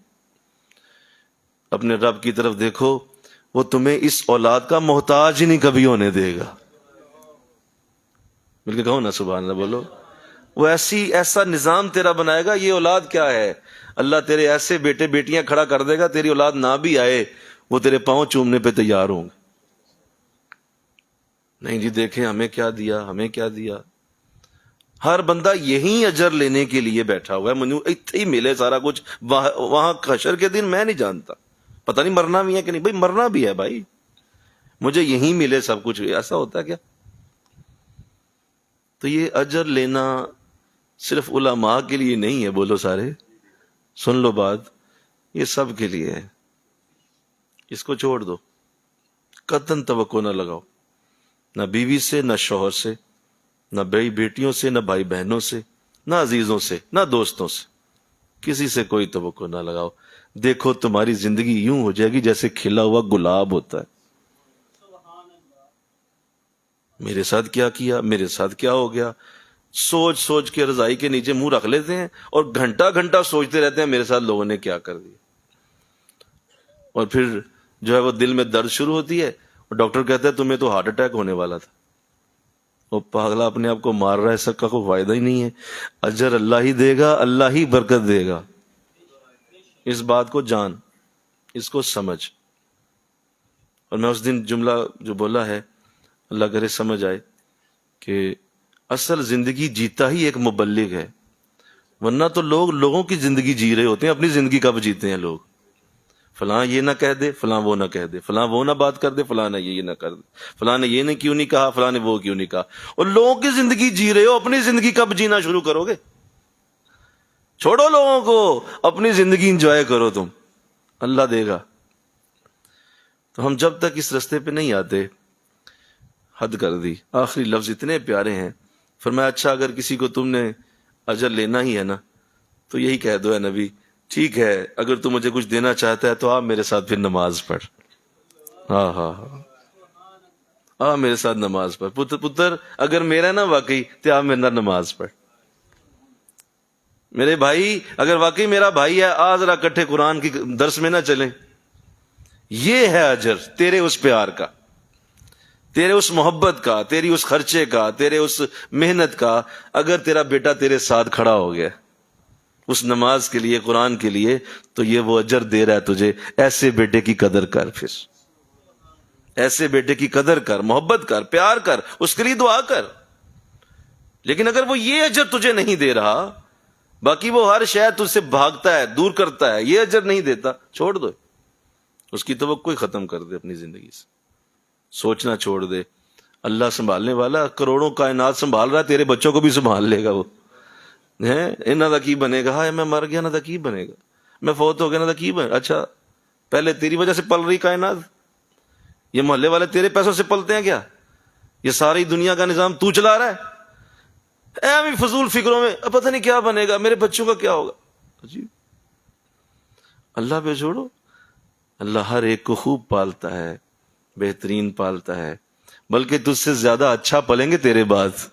اپنے رب کی طرف دیکھو، وہ تمہیں اس اولاد کا محتاج ہی نہیں کبھی ہونے دے گا. مل کے کہو نا سبحان اللہ، بولو. وہ ایسا نظام تیرا بنائے گا. یہ اولاد کیا ہے، اللہ تیرے ایسے بیٹے بیٹیاں کھڑا کر دے گا، تیری اولاد نہ بھی آئے وہ تیرے پاؤں چومنے پہ تیار ہوں گے. نہیں جی دیکھیں ہمیں کیا دیا، ہمیں کیا دیا. ہر بندہ یہی اجر لینے کے لیے بیٹھا ہوا ہے. مجھے اتنے ہی ملے سارا کچھ، وہاں حشر کے دن میں نہیں جانتا. پتہ نہیں مرنا بھی ہے کہ نہیں. بھائی مرنا بھی ہے بھائی، مجھے یہی ملے سب کچھ. ایسا ہوتا ہے کیا؟ تو یہ اجر لینا صرف علماء کے لیے نہیں ہے. بولو سارے، سن لو بات، یہ سب کے لیے ہے. اس کو چھوڑ دو. قطعاً توقع نہ لگاؤ، نہ بیوی سے، نہ شوہر سے، نہ بھائی بیٹیوں سے، نہ بھائی بہنوں سے، نہ عزیزوں سے، نہ دوستوں سے. کسی سے کوئی توقع نہ لگاؤ. دیکھو تمہاری زندگی یوں ہو جائے گی جیسے کھلا ہوا گلاب ہوتا ہے. میرے ساتھ کیا کیا، میرے ساتھ کیا ہو گیا. سوچ سوچ کے رضائی کے نیچے منہ رکھ لیتے ہیں اور گھنٹہ گھنٹہ سوچتے رہتے ہیں میرے ساتھ لوگوں نے کیا کر دیا. اور پھر جو ہے وہ دل میں درد شروع ہوتی ہے اور ڈاکٹر کہتا ہے تمہیں تو ہارٹ اٹیک ہونے والا تھا. وہ پاگلا اپنے آپ کو مار رہا ہے، سب کا کوئی فائدہ ہی نہیں ہے. اجر اللہ ہی دے گا، اللہ ہی برکت دے گا. اس بات کو جان، اس کو سمجھ. اور میں اس دن جملہ جو بولا ہے، اللہ کرے سمجھ آئے کہ اصل زندگی جیتا ہی ایک مبلغ ہے. ورنہ تو لوگوں کی زندگی جی رہے ہوتے ہیں، اپنی زندگی کب جیتے ہیں لوگ. فلاں یہ نہ کہہ دے، فلاں وہ نہ کہہ دے، فلاں وہ نہ بات کر دے، فلاں نے یہ نہ کر دے، فلاں نے یہ نے کیوں نہیں کہا، فلاں نے وہ کیوں نہیں کہا. اور لوگوں کی زندگی جی رہے ہو، اپنی زندگی کب جینا شروع کرو گے؟ چھوڑو لوگوں کو، اپنی زندگی انجوائے کرو تم، اللہ دے گا. تو ہم جب تک اس رستے پہ نہیں آتے، حد کر دی. آخری لفظ اتنے پیارے ہیں، فرمایا اچھا اگر کسی کو تم نے اجر لینا ہی ہے نا تو یہی کہہ دو اے نبی، ٹھیک ہے اگر تو مجھے کچھ دینا چاہتا ہے تو آپ میرے ساتھ پھر نماز پڑھ. ہاں ہاں ہاں، میرے ساتھ نماز پڑھ. پتر اگر میرا نا واقعی تو آپ میرے نہ نماز پڑھ. میرے بھائی اگر واقعی میرا بھائی ہے، آ ذرا کٹھے قرآن کی درس میں نہ چلیں. یہ ہے اجر تیرے اس پیار کا، تیرے اس محبت کا، تیری اس خرچے کا، تیرے اس محنت کا. اگر تیرا بیٹا تیرے ساتھ کھڑا ہو گیا اس نماز کے لیے، قرآن کے لیے، تو یہ وہ اجر دے رہا ہے تجھے. ایسے بیٹے کی قدر کر، پھر ایسے بیٹے کی قدر کر، محبت کر، پیار کر، اس کے لیے دعا کر. لیکن اگر وہ یہ اجر تجھے نہیں دے رہا، باقی وہ ہر شے تجھ سے بھاگتا ہے، دور کرتا ہے، یہ اجر نہیں دیتا، چھوڑ دو. اس کی توقع ختم کر دے اپنی زندگی سے. سوچنا چھوڑ دے. اللہ سنبھالنے والا، کروڑوں کائنات سنبھال رہا ہے، تیرے بچوں کو بھی سنبھال لے گا. وہ انہاں دا کی بنے گا؟ ہاں میں مر گیا، نہ دا کی بنے گا. میں فوت ہو گیا نا تقیب ہے، اچھا پہلے تیری وجہ سے پل رہی کائنات، یہ محلے والے تیرے پیسوں سے پلتے ہیں کیا؟ یہ ساری دنیا کا نظام تو چلا رہا ہے؟ اے فضول فکروں میں پتہ نہیں کیا بنے گا، میرے بچوں کا کیا ہوگا. عجیب. اللہ پہ چھوڑو، اللہ ہر ایک کو خوب پالتا ہے، بہترین پالتا ہے، بلکہ تجھ سے زیادہ اچھا پلیں گے تیرے بعد.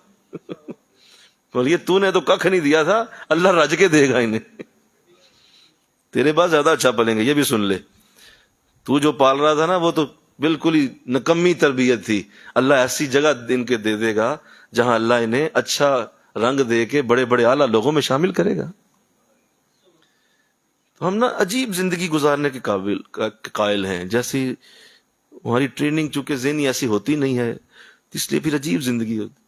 بولیے تو نے تو ککھ نہیں دیا تھا، اللہ رج کے دے گا انہیں، تیرے بعد زیادہ اچھا پلیں گے. یہ بھی سن لے، تو جو پال رہا تھا نا وہ تو بالکل ہی نکمی تربیت تھی، اللہ ایسی جگہ ان کے دے دے گا جہاں اللہ انہیں اچھا رنگ دے کے بڑے بڑے اعلیٰ لوگوں میں شامل کرے گا. تو ہم نا عجیب زندگی گزارنے کے قائل ہیں، جیسی ہماری ٹریننگ چونکہ ذہنی ایسی ہوتی نہیں ہے اس لیے پھر عجیب زندگی ہوتی.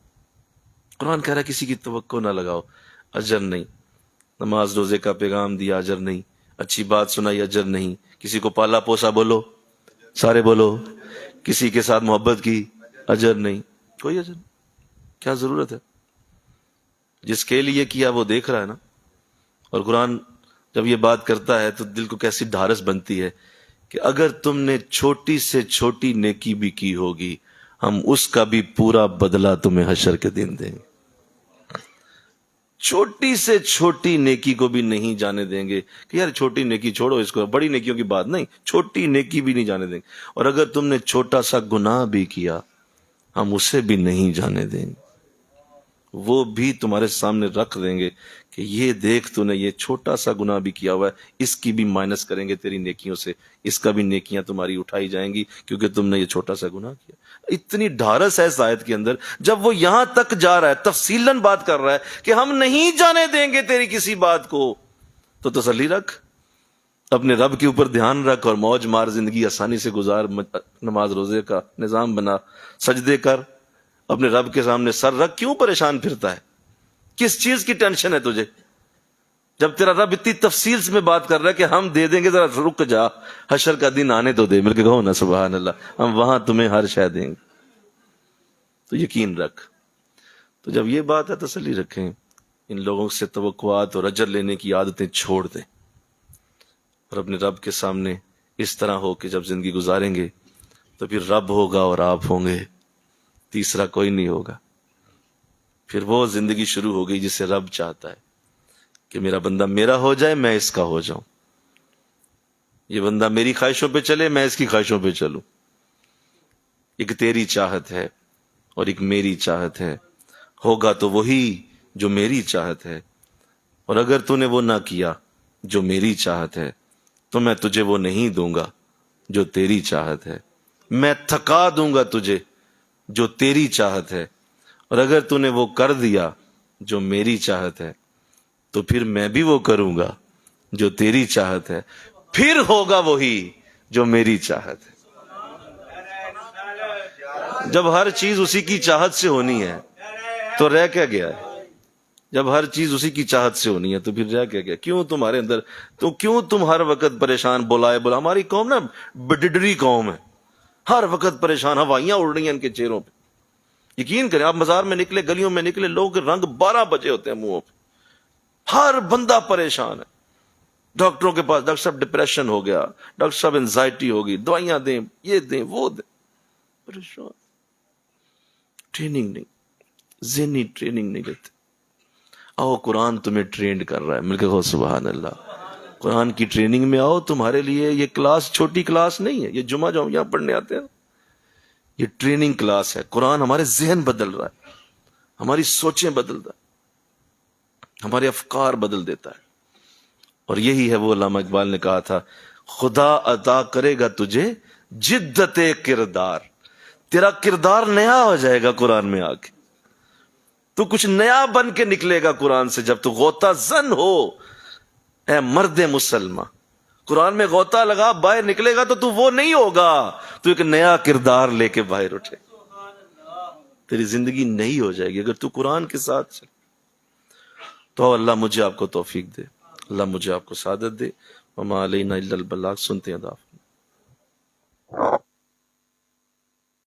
قرآن کہہ رہا ہے کسی کی توقع نہ لگاؤ، اجر نہیں. نماز روزے کا پیغام دیا، اجر نہیں. اچھی بات سنائی، اجر نہیں. کسی کو پالا پوسا، بولو سارے بولو، کسی کے ساتھ محبت کی، اجر نہیں، کوئی اجر نہیں. کیا ضرورت ہے؟ جس کے لیے کیا وہ دیکھ رہا ہے نا. اور قرآن جب یہ بات کرتا ہے تو دل کو کیسی ڈھارس بنتی ہے کہ اگر تم نے چھوٹی سے چھوٹی نیکی بھی کی ہوگی ہم اس کا بھی پورا بدلہ تمہیں حشر کے دن دیں گے. چھوٹی سے چھوٹی نیکی کو بھی نہیں جانے دیں گے کہ یار چھوٹی نیکی چھوڑو، اس کو بڑی نیکیوں کی بات نہیں، چھوٹی نیکی بھی نہیں جانے دیں گے. اور اگر تم نے چھوٹا سا گناہ بھی کیا ہم اسے بھی نہیں جانے دیں گے، وہ بھی تمہارے سامنے رکھ دیں گے کہ یہ دیکھ تو نے یہ چھوٹا سا گناہ بھی کیا ہوا ہے، اس کی بھی مائنس کریں گے تیری نیکیوں سے، اس کا بھی نیکیاں تمہاری اٹھائی جائیں گی کیونکہ تم نے یہ چھوٹا سا گناہ کیا. اتنی ڈھارس ہے اس آیت کے اندر. جب وہ یہاں تک جا رہا ہے، تفصیلاً بات کر رہا ہے کہ ہم نہیں جانے دیں گے تیری کسی بات کو، تو تسلی رکھ، اپنے رب کے اوپر دھیان رکھ اور موج مار، زندگی آسانی سے گزار. نماز روزے کا نظام بنا، سجدے کر، اپنے رب کے سامنے سر رکھ. کیوں پریشان پھرتا ہے؟ کس چیز کی ٹینشن ہے تجھے؟ جب تیرا رب اتنی تفصیل سے میں بات کر رہا ہے کہ ہم دے دیں گے، ذرا رک جا، حشر کا دن آنے تو دے. مل کے کہو نا سبحان اللہ، ہم وہاں تمہیں ہر شے دیں گے. تو یقین رکھ. تو جب یہ بات ہے تسلی رکھیں، ان لوگوں سے توقعات اور اجر لینے کی عادتیں چھوڑ دیں اور اپنے رب کے سامنے اس طرح ہو کہ جب زندگی گزاریں گے تو پھر رب ہوگا اور آپ ہوں گے، تیسرا کوئی نہیں ہوگا. پھر وہ زندگی شروع ہو گئی جسے رب چاہتا ہے کہ میرا بندہ میرا ہو جائے، میں اس کا ہو جاؤں. یہ بندہ میری خواہشوں پہ چلے، میں اس کی خواہشوں پہ چلوں. ایک تیری چاہت ہے اور ایک میری چاہت ہے، ہوگا تو وہی جو میری چاہت ہے. اور اگر تو نے وہ نہ کیا جو میری چاہت ہے تو میں تجھے وہ نہیں دوں گا جو تیری چاہت ہے. میں تھکا دوں گا تجھے جو تیری چاہت ہے. اور اگر تو نے وہ کر دیا جو میری چاہت ہے تو پھر میں بھی وہ کروں گا جو تیری چاہت ہے، پھر ہوگا وہی جو میری چاہت ہے. جب ہر چیز اسی کی چاہت سے ہونی ہے تو رہ کیا گیا ہے؟ جب ہر چیز اسی کی چاہت سے ہونی ہے تو پھر رہ کیا گیا؟ کیوں تمہارے اندر، تو کیوں تم ہر وقت پریشان بلائے بلا؟ ہماری قوم نا بڈڈری قوم ہے، ہر وقت پریشان، ہوائیاں اڑ رہی ہیں ان کے چہروں پہ. یقین کریں، آپ بازار میں نکلے، گلیوں میں نکلے، لوگوں کے رنگ 12 بجے ہوتے ہیں منہوں پہ، ہر بندہ پریشان ہے. ڈاکٹروں کے پاس، ڈاکٹر صاحب ڈپریشن ہو گیا، ڈاکٹر صاحب انزائٹی ہوگی، دوائیاں دیں، یہ دیں وہ دیں، پریشان. ٹریننگ نہیں، ذہنی ٹریننگ نہیں لیتے. آؤ قرآن تمہیں ٹرینڈ کر رہا ہے، مل کے کہو سبحان اللہ. قرآن کی ٹریننگ میں آؤ، تمہارے لیے یہ کلاس چھوٹی کلاس نہیں ہے. یہ جمعہ جو ہم یہاں پڑھنے آتے ہیں یہ ٹریننگ کلاس ہے. قرآن ہمارے ذہن بدل رہا ہے، ہماری سوچیں بدل رہا ہے، ہمارے افکار بدل دیتا ہے. اور یہی ہے وہ علامہ اقبال نے کہا تھا، خدا عطا کرے گا تجھے جدت کردار. تیرا کردار نیا ہو جائے گا قرآن میں آ کے، تو کچھ نیا بن کے نکلے گا قرآن سے. جب تو غوطہ زن ہو اے مرد مسلمان، قرآن میں غوطہ لگا باہر نکلے گا تو وہ نہیں ہوگا، تو ایک نیا کردار لے کے باہر اٹھے. تیری زندگی نئی ہو جائے گی اگر تو قرآن کے ساتھ چل. تو اللہ مجھے آپ کو توفیق دے، اللہ مجھے آپ کو سعادت دے. وما علینا الا البلاغ. سنتے ہیں